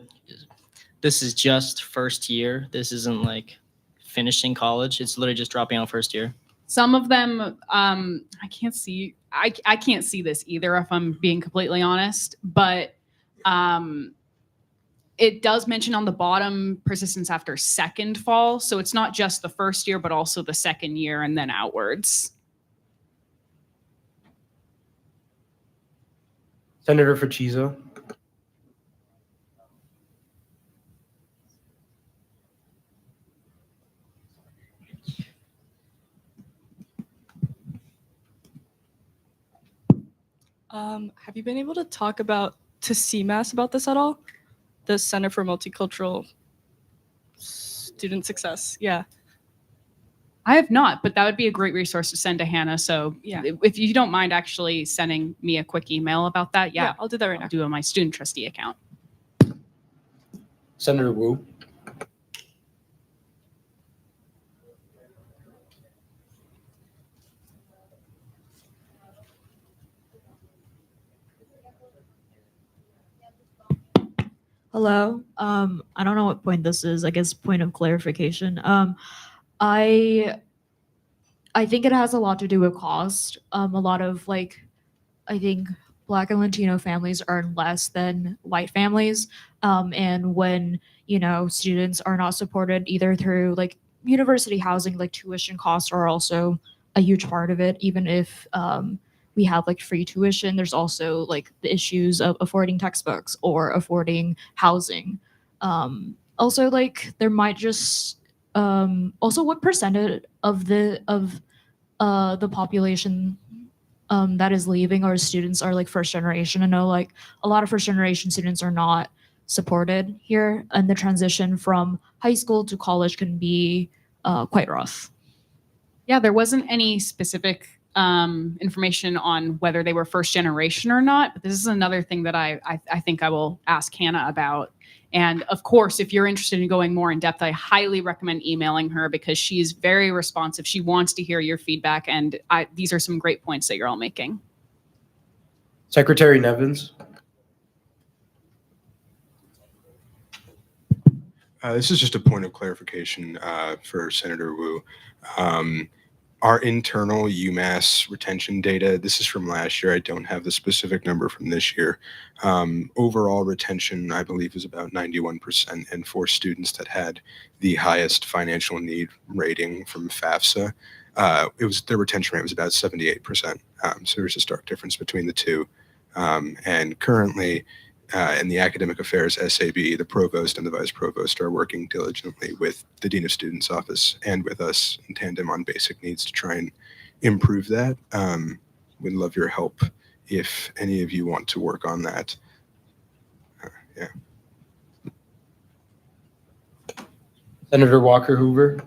this is just first year. This isn't like finishing college. It's literally just dropping out first year. some of them, I can't see. I can't see this either, if I'm being completely honest. But it does mention on the bottom persistence after second fall. So it's not just the first year, but also the second year and then outwards. Senator Facizo. Have you been able to talk to CMass about this at all? The Center for Multicultural Student Success. Yeah. I have not, but that would be a great resource to send to Hannah. So Yeah. if you don't mind actually sending me a quick email about that, yeah, I'll do that right now. Do it on my student trustee account. Senator Wu. Hello. I don't know what point this is. I guess point of clarification. I I think it has a lot to do with cost. A lot of I think Black and Latino families earn less than white families, and when students are not supported either through university housing, like tuition costs are also a huge part of it. Even if we have free tuition, there's also the issues of affording textbooks or affording housing. Also, there might just also what percentage of the population that is leaving or students are first generation. I know a lot of first generation students are not supported here, and the transition from high school to college can be quite rough. Yeah, there wasn't any specific information on whether they were first generation or not. But this is another thing that I think I will ask Hannah about. And of course, if you're interested in going more in depth, I highly recommend emailing her because she's very responsive. She wants to hear your feedback, and these are some great points that you're all making. Secretary Nevins. This is just a point of clarification for Senator Wu. Our internal UMass retention data, this is from last year. I don't have the specific number from this year. Overall retention, I believe, is about 91%. And for students that had the highest financial need rating from FAFSA, their retention rate was about 78%. So there's a stark difference between the two. And currently, in the Academic Affairs SAB, the provost and the vice provost are working diligently with the Dean of Students Office and with us in tandem on basic needs to try and improve that. We'd love your help if any of you want to work on that. Yeah. Senator Walker Hoover.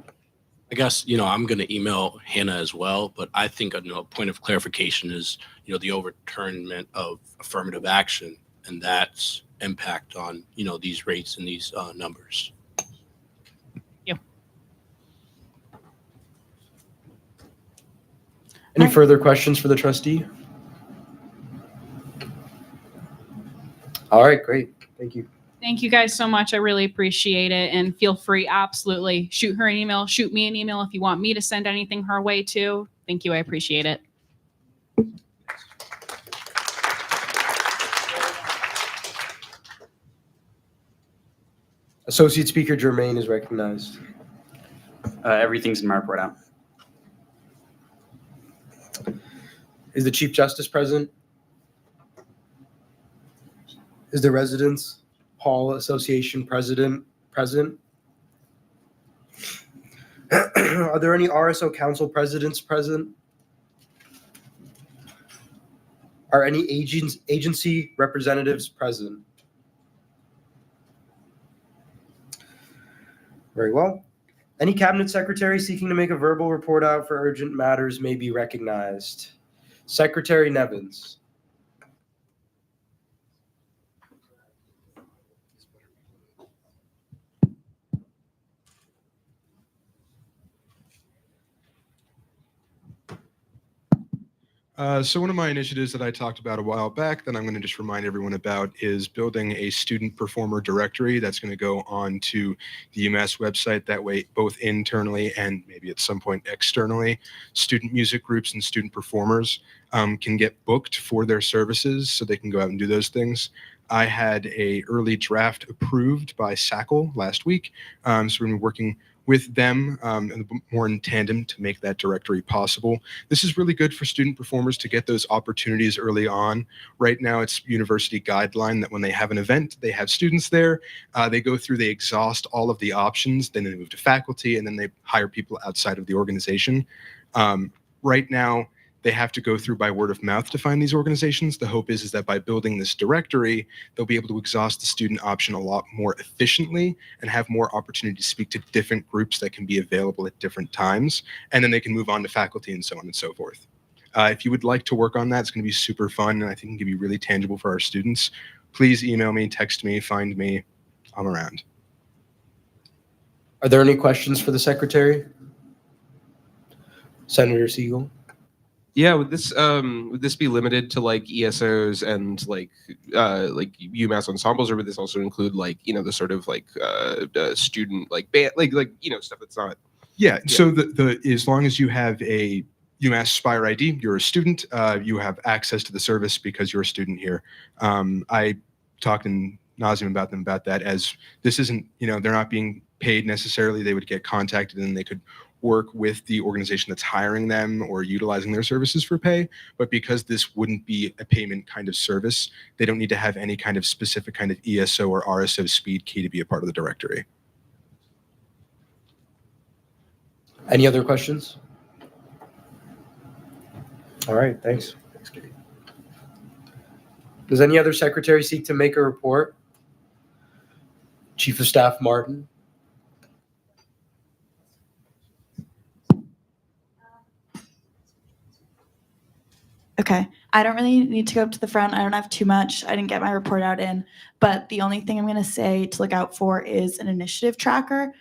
I guess, I'm going to email Hannah as well, but I think a point of clarification is, the overturnment of affirmative action and that's impact on, these rates and these numbers. Any further questions for the trustee? All right, great. Thank you. Thank you guys so much. I really appreciate it. And feel free, absolutely, shoot her an email, shoot me an email if you want me to send anything her way too. Thank you. I appreciate it. Associate Speaker Germain is recognized. Everything's in my report out. Is the Chief Justice present? Is the Residents Hall Association president present? Are there any RSO Council presidents present? Are any agency representatives present? Very well. Any cabinet secretary seeking to make a verbal report out for urgent matters may be recognized. Secretary Nevins. So one of my initiatives that I talked about a while back that I'm going to just remind everyone about is building a student performer directory that's going to go on to the UMass website. That way, both internally and maybe at some point externally, student music groups and student performers can get booked for their services so they can go out and do those things. I had a early draft approved by SACL last week. So we're going to be working with them more in tandem to make that directory possible. This is really good for student performers to get those opportunities early on. Right now, it's university guideline that when they have an event, they have students there, they go through, they exhaust all of the options, then they move to faculty, and then they hire people outside of the organization. Right now, they have to go through by word of mouth to find these organizations. The hope is that by building this directory, they'll be able to exhaust the student option a lot more efficiently and have more opportunity to speak to different groups that can be available at different times. And then they can move on to faculty and so on and so forth. If you would like to work on that, it's going to be super fun and I think it can be really tangible for our students. Please email me, text me, find me. I'm around. Are there any questions for the secretary? Senator Siegel. Yeah, would this be limited to like ESOs and like UMass ensembles, or would this also include like the sort of like student like band like stuff that's not? Yeah. So the as long as you have a UMass Spire ID, you're a student. You have access to the service because you're a student here. I talked in nauseam about them about that, as this isn't they're not being paid necessarily. They would get contacted and they could work with the organization that's hiring them or utilizing their services for pay. But because this wouldn't be a payment kind of service, they don't need to have any kind of specific kind of ESO or RSO speed key to be a part of the directory. Any other questions? All right, thanks. Thanks, Katie. Does any other secretary seek to make a report? Chief of Staff Martin. Okay. I don't really need to go up to the front. I don't have too much. I didn't get my report out in, but the only thing I'm going to say to look out for is an initiative tracker.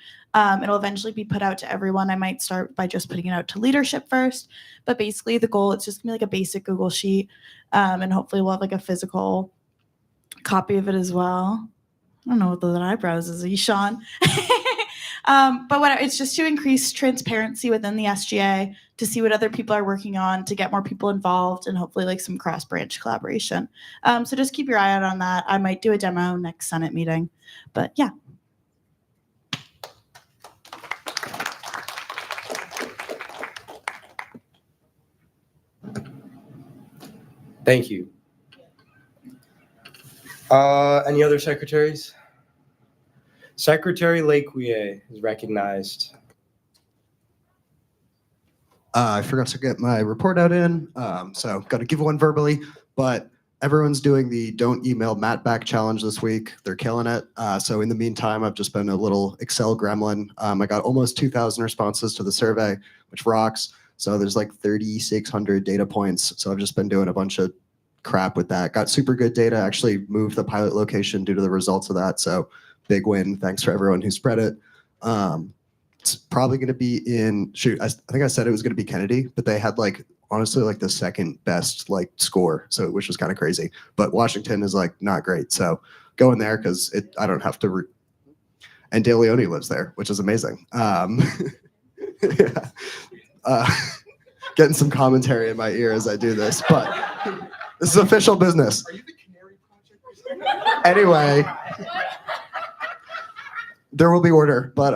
It'll eventually be put out to everyone. I might start by just putting it out to leadership first, but basically the goal, it's just gonna be like a basic Google sheet. And hopefully we'll have like a physical copy of it as well. I don't know what those eyebrows is, Sean. But it's just to increase transparency within the SGA, to see what other people are working on, to get more people involved, and hopefully like some cross-branch collaboration. So just keep your eye out on that. I might do a demo next Senate meeting, but yeah. Thank you. Any other secretaries? Secretary Lequier is recognized. I forgot to get my report out in, so got to give one verbally, but everyone's doing the Don't Email Matt Back challenge this week. They're killing it. So in the meantime, I've just been a little Excel gremlin. I got almost 2,000 responses to the survey, which rocks. So there's like 3,600 data points. So I've just been doing a bunch of crap with that. Got super good data, actually moved the pilot location due to the results of that. So big win. Thanks for everyone who spread it. It's probably going to be in, I think I said it was going to be Kennedy, but they had like, honestly, like the second best like score. So, which was kind of crazy, but Washington is like not great. So go in there because I don't have to, and De Leon lives there, which is amazing. Yeah. Getting some commentary in my ear as I do this, but this is official business. Are you the Canary Project? Anyway, there will be order, but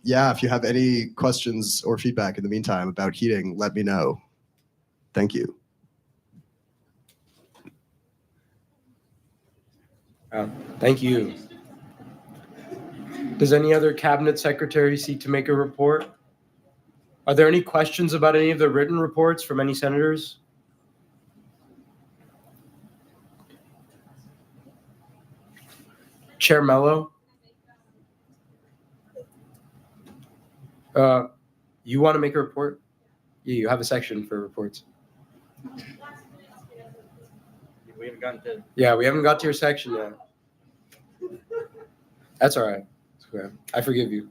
yeah, if you have any questions or feedback in the meantime about heating, let me know. Thank you. Thank you. Does any other cabinet secretary seek to make a report? Are there any questions about any of the written reports from any senators? Chair Mello? You want to make a report? Yeah, you have a section for reports. We haven't gotten to. Yeah, we haven't got to your section yet. That's all right. Okay. I forgive you.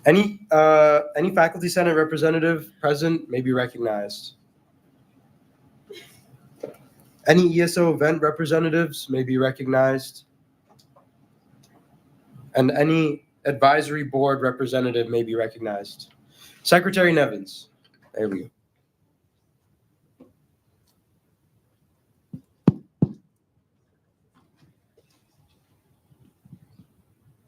Any faculty senate representative present may be recognized. Any ESO event representatives may be recognized. And any advisory board representative may be recognized. Secretary Nevins. There we go.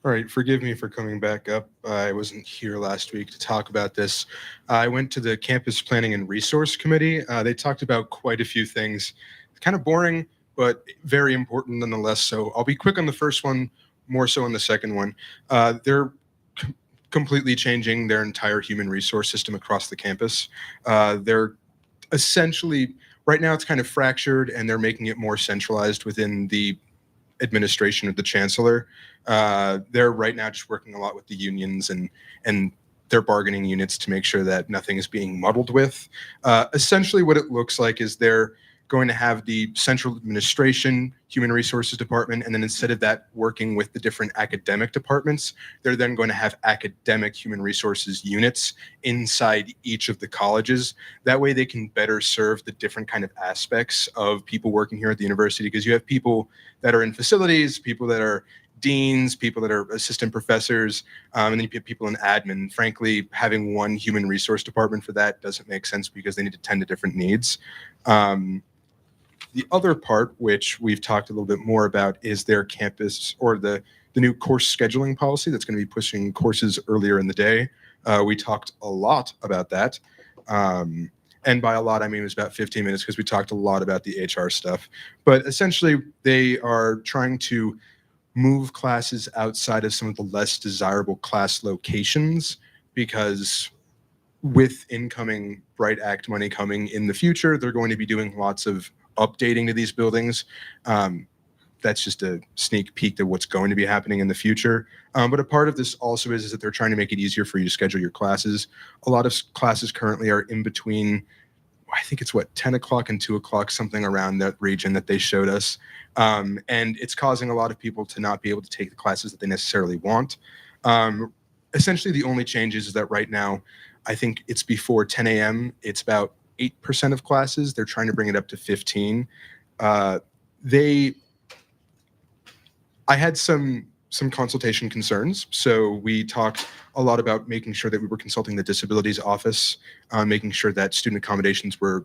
All right, forgive me for coming back up. I wasn't here last week to talk about this. I went to the Campus Planning and Resource Committee. They talked about quite a few things. Kind of boring, but very important nonetheless. So I'll be quick on the first one, more so on the second one. They're completely changing their entire human resource system across the campus. They're essentially, right now it's kind of fractured, and they're making it more centralized within the administration of the chancellor. They're right now just working a lot with the unions and their bargaining units to make sure that nothing is being muddled with. Essentially what it looks like is they're going to have the central administration, human resources department, and then instead of that working with the different academic departments, they're then going to have academic human resources units inside each of the colleges. That way they can better serve the different kind of aspects of people working here at the university, because you have people that are in facilities, people that are deans, people that are assistant professors, and then you get people in admin. Frankly, having one human resource department for that doesn't make sense because they need to tend to different needs. The other part, which we've talked a little bit more about, is their campus or the new course scheduling policy that's going to be pushing courses earlier in the day. We talked a lot about that. And by a lot, I mean it was about 15 minutes because we talked a lot about the HR stuff. But essentially, they are trying to move classes outside of some of the less desirable class locations, because with incoming Bright Act money coming in the future, they're going to be doing lots of updating to these buildings. That's just a sneak peek to what's going to be happening in the future. But a part of this also is that they're trying to make it easier for you to schedule your classes. A lot of classes currently are in between, I think it's 10 o'clock and 2 o'clock, something around that region that they showed us. And it's causing a lot of people to not be able to take the classes that they necessarily want. Essentially, the only change is that right now, I think it's before 10 a.m. It's about 8% of classes. They're trying to bring it up to 15. I had some consultation concerns. So we talked a lot about making sure that we were consulting the disabilities office, making sure that student accommodations were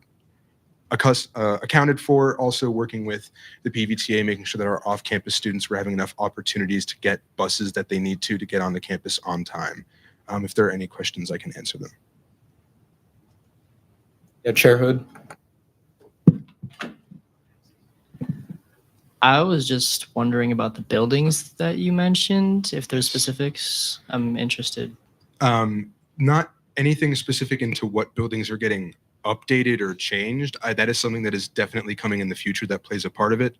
accounted for, also working with the PVTA, making sure that our off-campus students were having enough opportunities to get buses that they need to get on the campus on time. If there are any questions, I can answer them. Yeah, Chair Hood. I was just wondering about the buildings that you mentioned. If there's specifics, I'm interested. Not anything specific into what buildings are getting updated or changed. That is something that is definitely coming in the future that plays a part of it.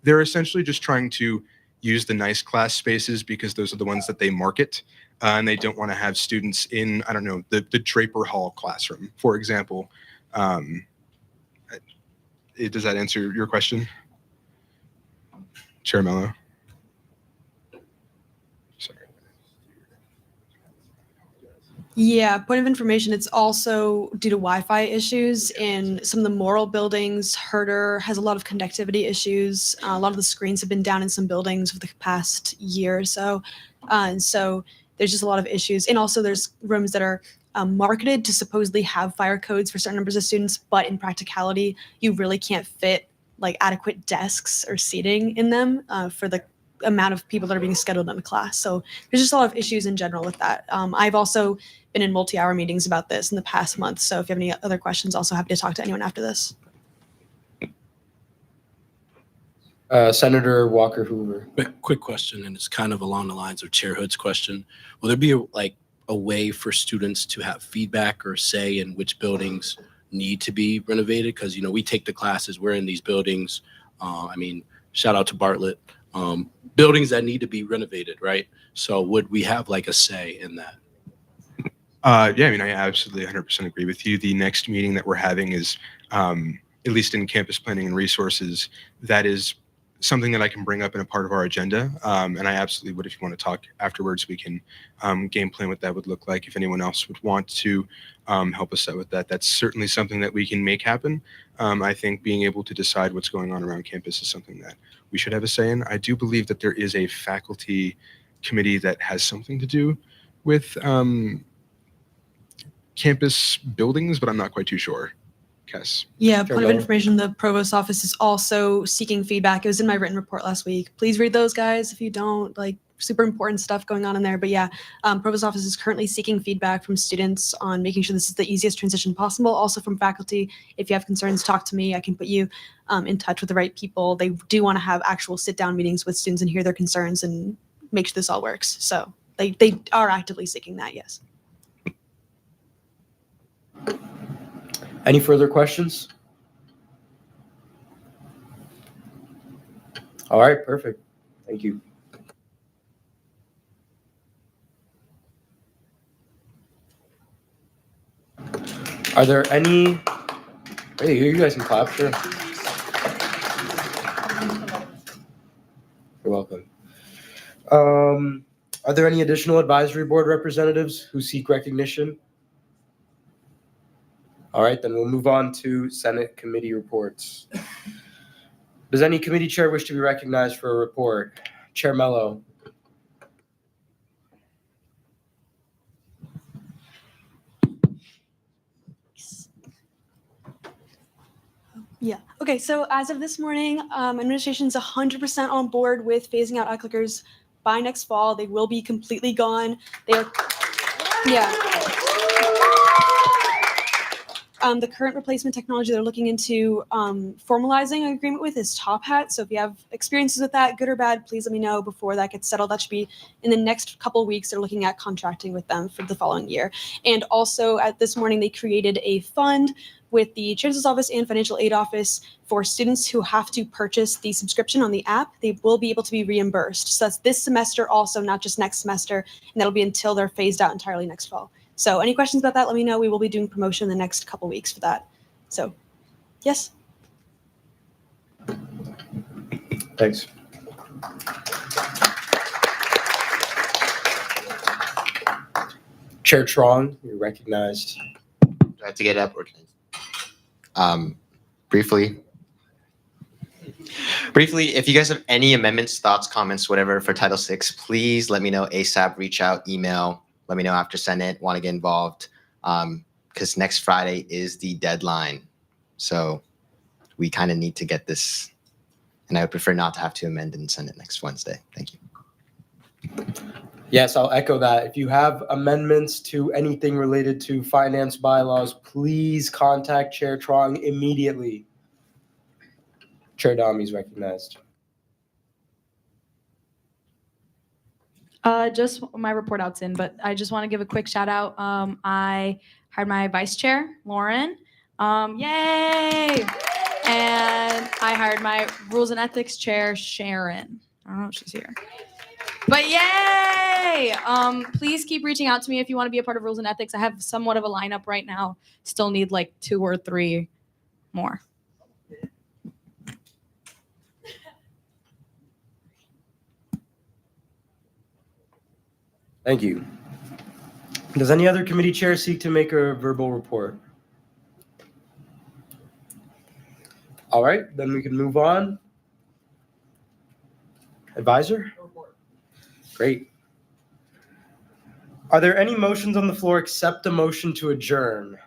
They're essentially just trying to use the nice class spaces because those are the ones that they market. And they don't want to have students in, I don't know, the Draper Hall classroom, for example. Does that answer your question? Chair Mello. Yeah, point of information, it's also due to Wi-Fi issues in some of the Morrill buildings. Herder has a lot of connectivity issues. A lot of the screens have been down in some buildings for the past year or so. And so there's just a lot of issues. And also there's rooms that are marketed to supposedly have fire codes for certain numbers of students, but in practicality, you really can't fit like adequate desks or seating in them for the amount of people that are being scheduled in the class. So there's just a lot of issues in general with that. I've also been in multi-hour meetings about this in the past month. So if you have any other questions, also happy to talk to anyone after this. Senator Walker Hoover. But quick question, and it's kind of along the lines of Chair Hood's question. Will there be a way for students to have feedback or say in which buildings need to be renovated? Because, we take the classes, we're in these buildings. Shout out to Bartlett. Buildings that need to be renovated, right? So would we have a say in that? Yeah, I absolutely 100% agree with you. The next meeting that we're having is, at least in campus planning and resources, that is something that I can bring up in a part of our agenda. And I absolutely would, if you want to talk afterwards, we can game plan what that would look like. If anyone else would want to help us out with that, that's certainly something that we can make happen. I think being able to decide what's going on around campus is something that we should have a say in. I do believe that there is a faculty committee that has something to do with campus buildings, but I'm not quite too sure. Cass. Yeah, point of information, the Provost's office is also seeking feedback. It was in my written report last week. Please read those, guys, if you don't. Super important stuff going on in there. But yeah, Provost's office is currently seeking feedback from students on making sure this is the easiest transition possible. Also from faculty, if you have concerns, talk to me. I can put you in touch with the right people. They do want to have actual sit-down meetings with students and hear their concerns and make sure this all works. So they are actively seeking that, yes. Any further questions? All right, perfect. Thank you. Are there any? Hey, you guys can clap, sure. You're welcome. Are there any additional advisory board representatives who seek recognition? All right, then we'll move on to Senate committee reports. Does any committee chair wish to be recognized for a report? Chair Mello. Yeah. Okay. So as of this morning, administration's 100% on board with phasing out clickers by next fall. They will be completely gone. They are. Yeah. The current replacement technology they're looking into formalizing an agreement with is Top Hat. So if you have experiences with that, good or bad, please let me know before that gets settled. That should be in the next couple of weeks. They're looking at contracting with them for the following year. And also at this morning, they created a fund with the Chancellor's Office and Financial Aid Office for students who have to purchase the subscription on the app. They will be able to be reimbursed. So that's this semester also, not just next semester. And that'll be until they're phased out entirely next fall. So any questions about that, let me know. We will be doing promotion in the next couple weeks for that. So, yes. Thanks. Chair Trong, you're recognized. Do I have to get up or can briefly, if you guys have any amendments, thoughts, comments, whatever for Title VI, please let me know ASAP, reach out, email, let me know after Senate, want to get involved. Because next Friday is the deadline. So we kind of need to get this, and I would prefer not to have to amend in Senate next Wednesday. Thank you. Yes, I'll echo that. If you have amendments to anything related to finance bylaws, please contact Chair Trong immediately. Chair Dami is recognized. Just my report out's in, but I just want to give a quick shout out. I hired my vice chair, Lauren. Yay! And I hired my rules and ethics chair, Sharon. I don't know if she's here. But yay! Please keep reaching out to me if you want to be a part of rules and ethics. I have somewhat of a lineup right now. Still need like 2 or 3 more. Thank you. Does any other committee chair seek to make a verbal report? All right, then we can move on. Advisor? Great. Are there any motions on the floor except a motion to adjourn?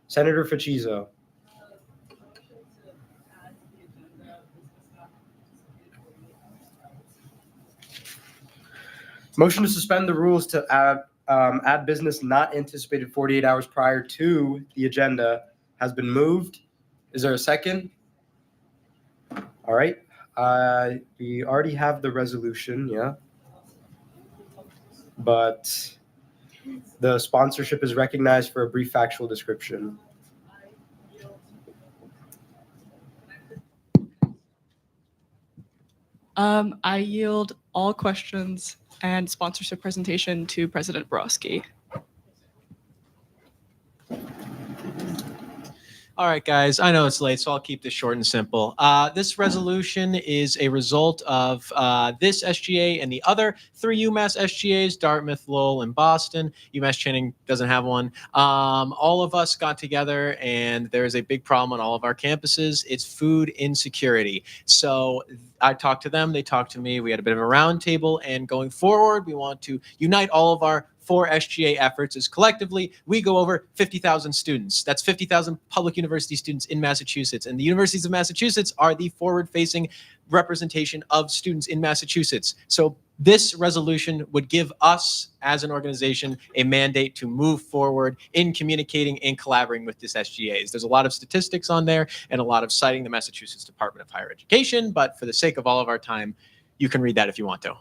Senator Facizo. Motion to suspend the rules to add business not anticipated 48 hours prior to the agenda has been moved. Is there a second? All right. We already have the resolution, yeah. But the sponsorship is recognized for a brief factual description. I yield all questions and sponsorship presentation to President Borowski. All right, guys, I know it's late, so I'll keep this short and simple. This resolution is a result of this SGA and the other 3 UMass SGAs, Dartmouth, Lowell, and Boston. UMass Channing doesn't have one. All of us got together, and there is a big problem on all of our campuses. It's food insecurity. So I talked to them, they talked to me. We had a bit of a roundtable, and going forward, we want to unite all of our 4 SGA efforts as collectively we go over 50,000 students. That's 50,000 public university students in Massachusetts. And the universities of Massachusetts are the forward-facing representation of students in Massachusetts. So this resolution would give us as an organization a mandate to move forward in communicating and collaborating with this SGAs. There's a lot of statistics on there and a lot of citing the Massachusetts Department of Higher Education, but for the sake of all of our time, you can read that if you want to.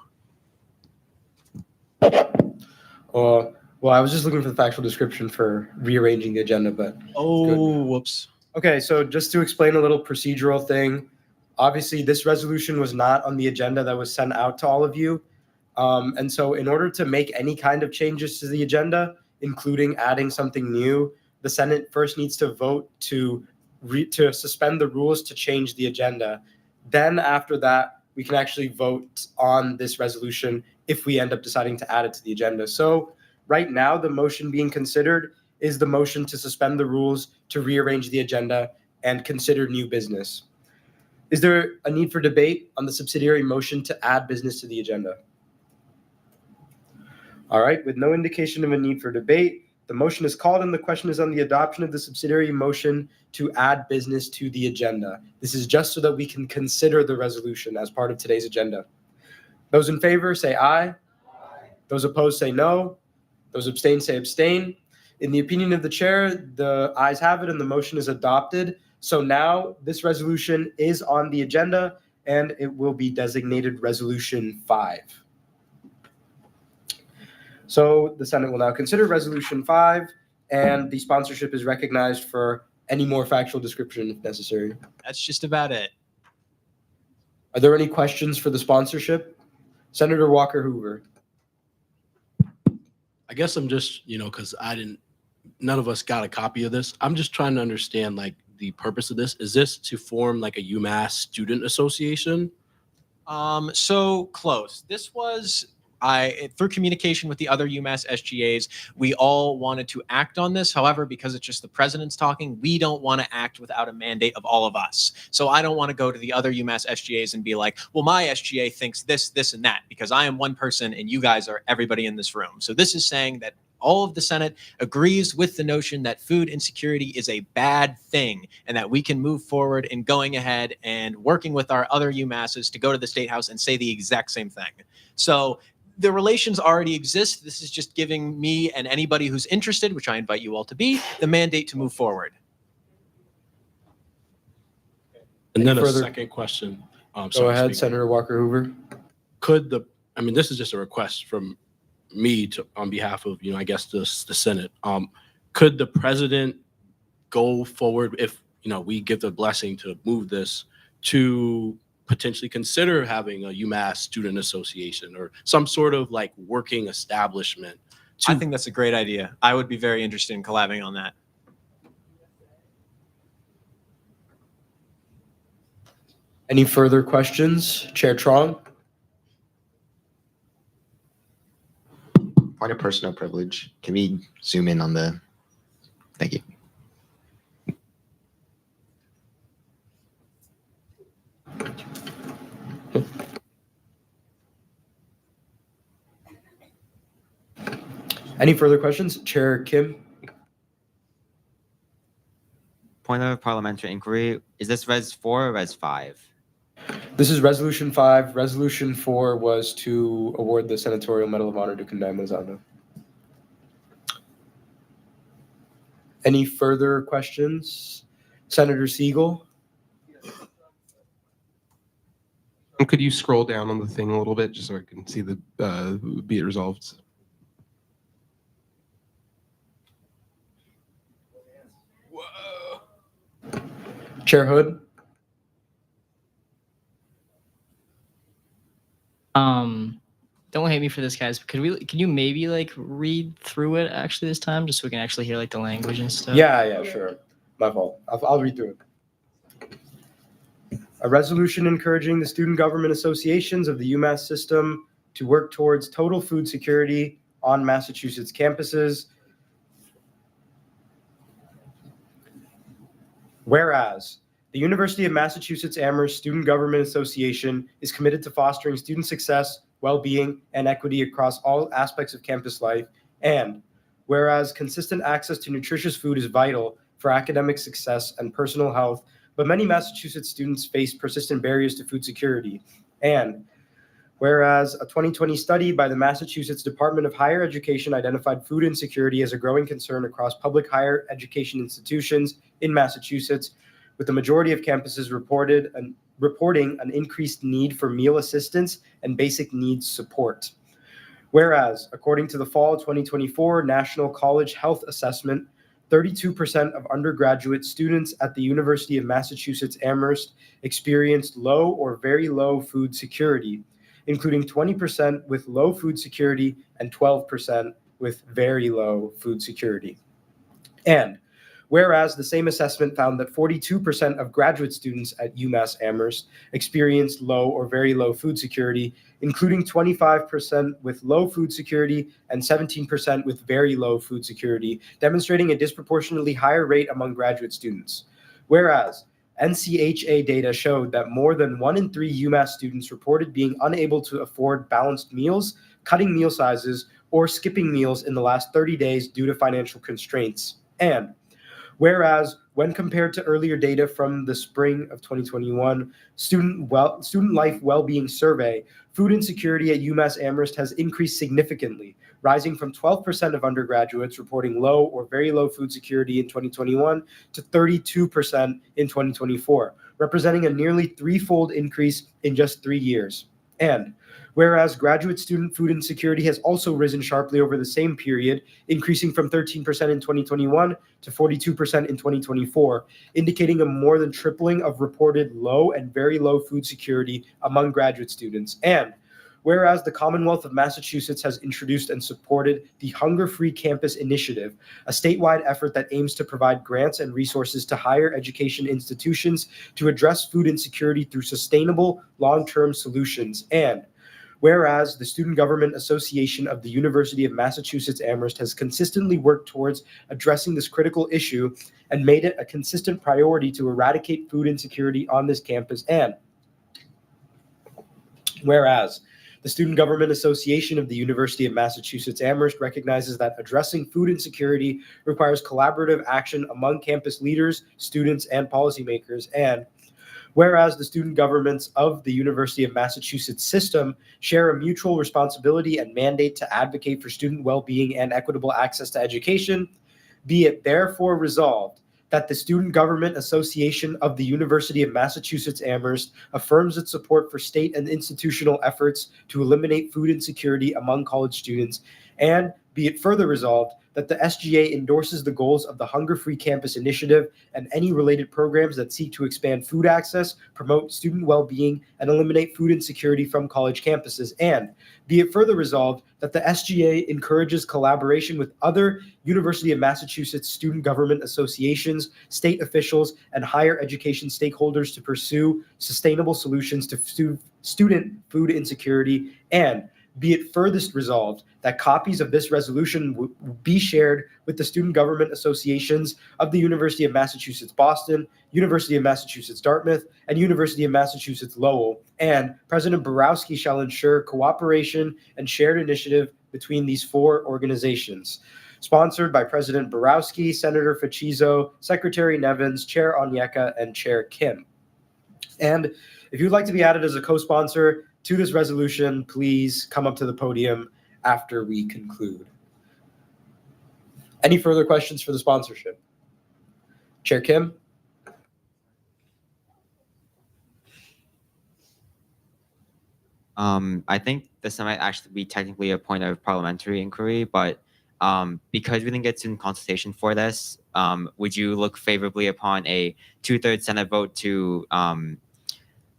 Well, I was just looking for the factual description for rearranging the agenda, but whoops. Okay, so just to explain a little procedural thing, obviously this resolution was not on the agenda that was sent out to all of you. And so in order to make any kind of changes to the agenda, including adding something new, the Senate first needs to vote to suspend the rules to change the agenda. Then after that, we can actually vote on this resolution if we end up deciding to add it to the agenda. So right now, the motion being considered is the motion to suspend the rules, to rearrange the agenda, and consider new business. Is there a need for debate on the subsidiary motion to add business to the agenda? All right, with no indication of a need for debate, the motion is called and the question is on the adoption of the subsidiary motion to add business to the agenda. This is just so that we can consider the resolution as part of today's agenda. Those in favor say aye. Those opposed say no. Those abstain say abstain. In the opinion of the chair, the ayes have it and the motion is adopted. So now this resolution is on the agenda and it will be designated Resolution 5. So the Senate will now consider Resolution 5 and the sponsorship is recognized for any more factual description if necessary. That's just about it. Are there any questions for the sponsorship? Senator Walker Hoover. I guess I'm just, because none of us got a copy of this. I'm just trying to understand like the purpose of this. Is this to form like a UMass student association? So close. This was through communication with the other UMass SGAs, we all wanted to act on this. However, because it's just the president's talking, we don't want to act without a mandate of all of us. So I don't want to go to the other UMass SGAs and be like, well, my SGA thinks this, this, and that, because I am one person and you guys are everybody in this room. So this is saying that all of the Senate agrees with the notion that food insecurity is a bad thing and that we can move forward in going ahead and working with our other UMasses to go to the State House and say the exact same thing. So the relations already exist. This is just giving me and anybody who's interested, which I invite you all to be, the mandate to move forward. And then Further- a second question. Go ahead, Senator Walker Hoover. This is just a request from me on behalf of, I guess the Senate. Could the president go forward if, we give the blessing to move this to potentially consider having a UMass student association or some sort of like working establishment? I think that's a great idea. I would be very interested in collabing on that. Any further questions? Chair Trong? Point of personal privilege. Can we zoom in on the? Thank you. Any further questions? Chair Kim? Point of parliamentary inquiry. Is this Res 4 or Res 5? This is Resolution 5. Resolution 4 was to award the Senatorial Medal of Honor to Kundai Lozano. Any further questions? Senator Siegel? Could you scroll down on the thing a little bit just so I can see the be it resolved? Chair Hood? Don't hate me for this, guys. But can you maybe like read through it actually this time, just so we can actually hear like the language and stuff? Yeah, sure. My fault. I'll read through it. A resolution encouraging the student government associations of the UMass system to work towards total food security on Massachusetts campuses. Whereas the University of Massachusetts Amherst Student Government Association is committed to fostering student success, well-being, and equity across all aspects of campus life. And whereas consistent access to nutritious food is vital for academic success and personal health, but many Massachusetts students face persistent barriers to food security. And whereas a 2020 study by the Massachusetts Department of Higher Education identified food insecurity as a growing concern across public higher education institutions in Massachusetts, with the majority of campuses reporting an increased need for meal assistance and basic needs support. Whereas, according to the fall 2024 National College Health Assessment, 32% of undergraduate students at the University of Massachusetts Amherst experienced low or very low food security, including 20% with low food security and 12% with very low food security. And whereas the same assessment found that 42% of graduate students at UMass Amherst experienced low or very low food security, including 25% with low food security and 17% with very low food security, demonstrating a disproportionately higher rate among graduate students. Whereas NCHA data showed that more than 1 in 3 UMass students reported being unable to afford balanced meals, cutting meal sizes, or skipping meals in the last 30 days due to financial constraints. And whereas when compared to earlier data from the spring of 2021 Student Life Wellbeing Survey, food insecurity at UMass Amherst has increased significantly, rising from 12% of undergraduates reporting low or very low food security in 2021 to 32% in 2024, representing a nearly threefold increase in just 3 years. And whereas graduate student food insecurity has also risen sharply over the same period, increasing from 13% in 2021 to 42% in 2024, indicating a more than tripling of reported low and very low food security among graduate students. And whereas the Commonwealth of Massachusetts has introduced and supported the Hunger-Free Campus Initiative, a statewide effort that aims to provide grants and resources to higher education institutions to address food insecurity through sustainable long-term solutions. And whereas the Student Government Association of the University of Massachusetts Amherst has consistently worked towards addressing this critical issue and made it a consistent priority to eradicate food insecurity on this campus. And whereas the Student Government Association of the University of Massachusetts Amherst recognizes that addressing food insecurity requires collaborative action among campus leaders, students, and policymakers. And whereas the student governments of the University of Massachusetts system share a mutual responsibility and mandate to advocate for student well-being and equitable access to education, be it therefore resolved that the Student Government Association of the University of Massachusetts Amherst affirms its support for state and institutional efforts to eliminate food insecurity among college students, and be it further resolved that the SGA endorses the goals of the Hunger-Free Campus Initiative and any related programs that seek to expand food access, promote student well-being, and eliminate food insecurity from college campuses. And be it further resolved that the SGA encourages collaboration with other University of Massachusetts student government associations, state officials, and higher education stakeholders to pursue sustainable solutions to student food insecurity. And be it furthest resolved that copies of this resolution be shared with the student government associations of the University of Massachusetts Boston, University of Massachusetts Dartmouth, and University of Massachusetts Lowell. And President Borowski shall ensure cooperation and shared initiative between these 4 organizations. Sponsored by President Borowski, Senator Facizo, Secretary Nevins, Chair Onyeka, and Chair Kim. And if you'd like to be added as a co-sponsor to this resolution, please come up to the podium after we conclude. Any further questions for the sponsorship? Chair Kim? I think this might actually be technically a point of parliamentary inquiry, but because we didn't get student consultation for this, would you look favorably upon a 2/3 Senate vote to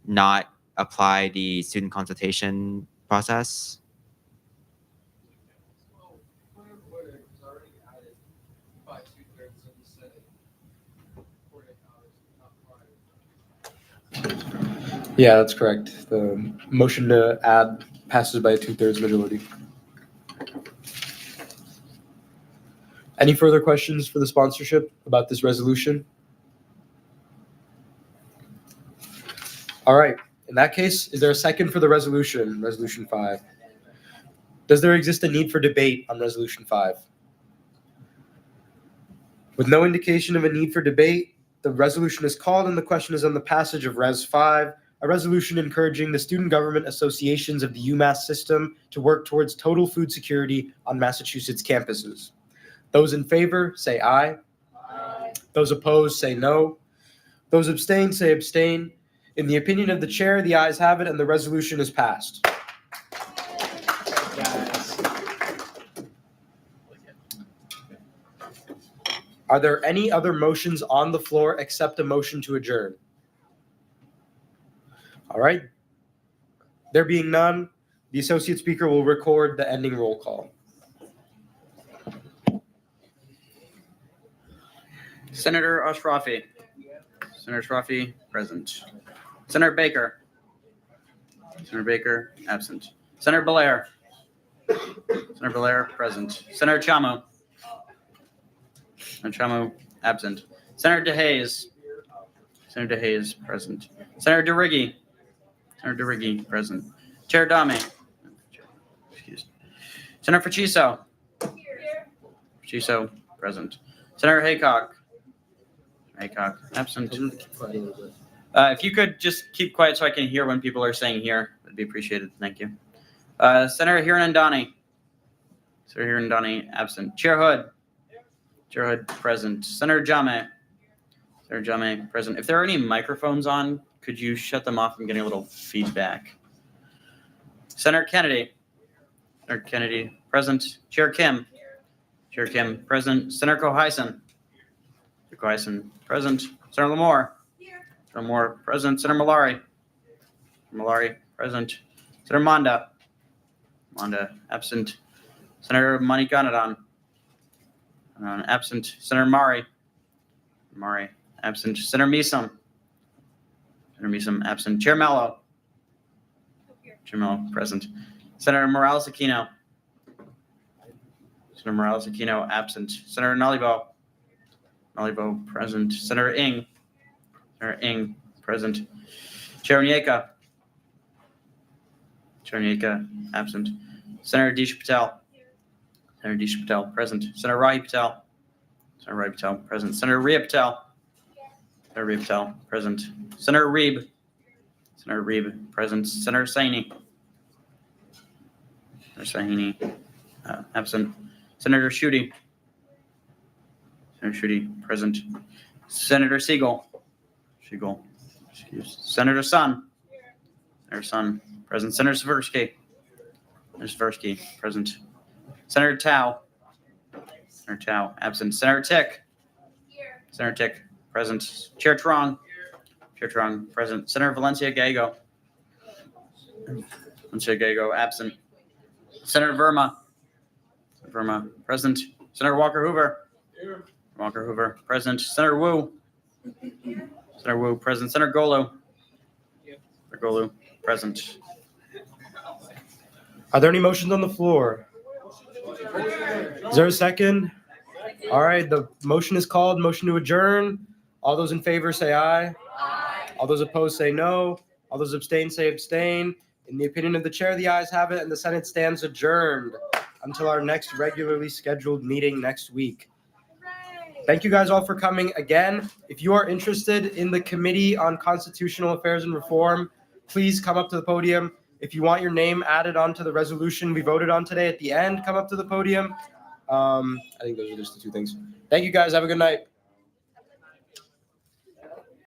not apply the student consultation process? Yeah, that's correct. The motion to add passes by a 2/3 majority. Any further questions for the sponsorship about this resolution? All right. In that case, is there a second for the resolution, Resolution 5? Does there exist a need for debate on Resolution 5? With no indication of a need for debate, the resolution is called and the question is on the passage of Res 5, a resolution encouraging the student government associations of the UMass system to work towards total food security on Massachusetts campuses. Those in favor, say aye. Aye. Those opposed, say no. Those abstain, say abstain. In the opinion of the chair, the ayes have it and the resolution is passed. Are there any other motions on the floor except a motion to adjourn? All right. There being none, the Associate Speaker will record the ending roll call. Senator Ashrafi. Senator Ashrafi, present. Senator Baker. Senator Baker, absent. Senator Belair. Senator Belair, present. Senator Chamo. Senator Chamo, absent. Senator DeHaze. Senator DeHaze, present. Senator DeRiggi. Senator DeRiggi, present. Chair Dame. Excuse. Senator Faciso. Faciso, present. Senator Haycock. Haycock, absent. If you could just keep quiet so I can hear when people are saying here, that'd be appreciated. Thank you. Senator Hirandani. Senator Hirandani, absent. Chair Hood. Chair Hood, present. Senator Jame. Senator Jame, present. If there are any microphones on, could you shut them off? I'm getting a little feedback. Senator Kennedy. Senator Kennedy, present. Chair Kim. Chair Kim, present. Senator Cohison. Senator Cohison, present. Senator Lamore. Senator Moore, present. Senator Malari. Malari, present. Senator Monda. Monda, absent. Senator Manikanadon. Absent. Senator Mari. Mari, absent. Senator Meesum. Senator Meesum, absent. Chair Mello. Chair Mello, present. Senator Morales-Aquino. Senator Morales-Aquino, absent. Senator Nalibo. Nalibo, present. Senator Ng. Senator Ng, present. Chair Onyeka. Chair Onyeka, absent. Senator Disha Patel. Senator Disha Patel, present. Senator Rahi Patel. Senator Rahi Patel, present. Senator Rhea Patel. Senator Rhea Patel, present. Senator Reeb. Senator Reeb, present. Senator Saini. Senator Saini, absent. Senator Schuette. Senator Schuette, present. Senator Siegel. Siegel, excuse. Senator Sun. Senator Sun, present. Senator Seversky. Senator Seversky, present. Senator Tao. Senator Tao, absent. Senator Tick. Senator Tick, present. Chair Trong. Chair Trong, present. Senator Valencia Gallego. Valencia Gallego, absent. Senator Verma. Verma, present. Senator Walker Hoover. Walker Hoover, present. Senator Wu. Senator Wu, present. Senator Golu. Senator Golu, present. Are there any motions on the floor? Is there a second? All right, the motion is called. Motion to adjourn. All those in favor say aye. All those opposed say no. All those abstain say abstain. In the opinion of the chair, the ayes have it, and the Senate stands adjourned until our next regularly scheduled meeting next week. Thank you guys all for coming again. If you are interested in the Committee on Constitutional Affairs and Reform, please come up to the podium. If you want your name added onto the resolution we voted on today at the end, come up to the podium. I think those are just the two things. Thank you guys. Have a good night.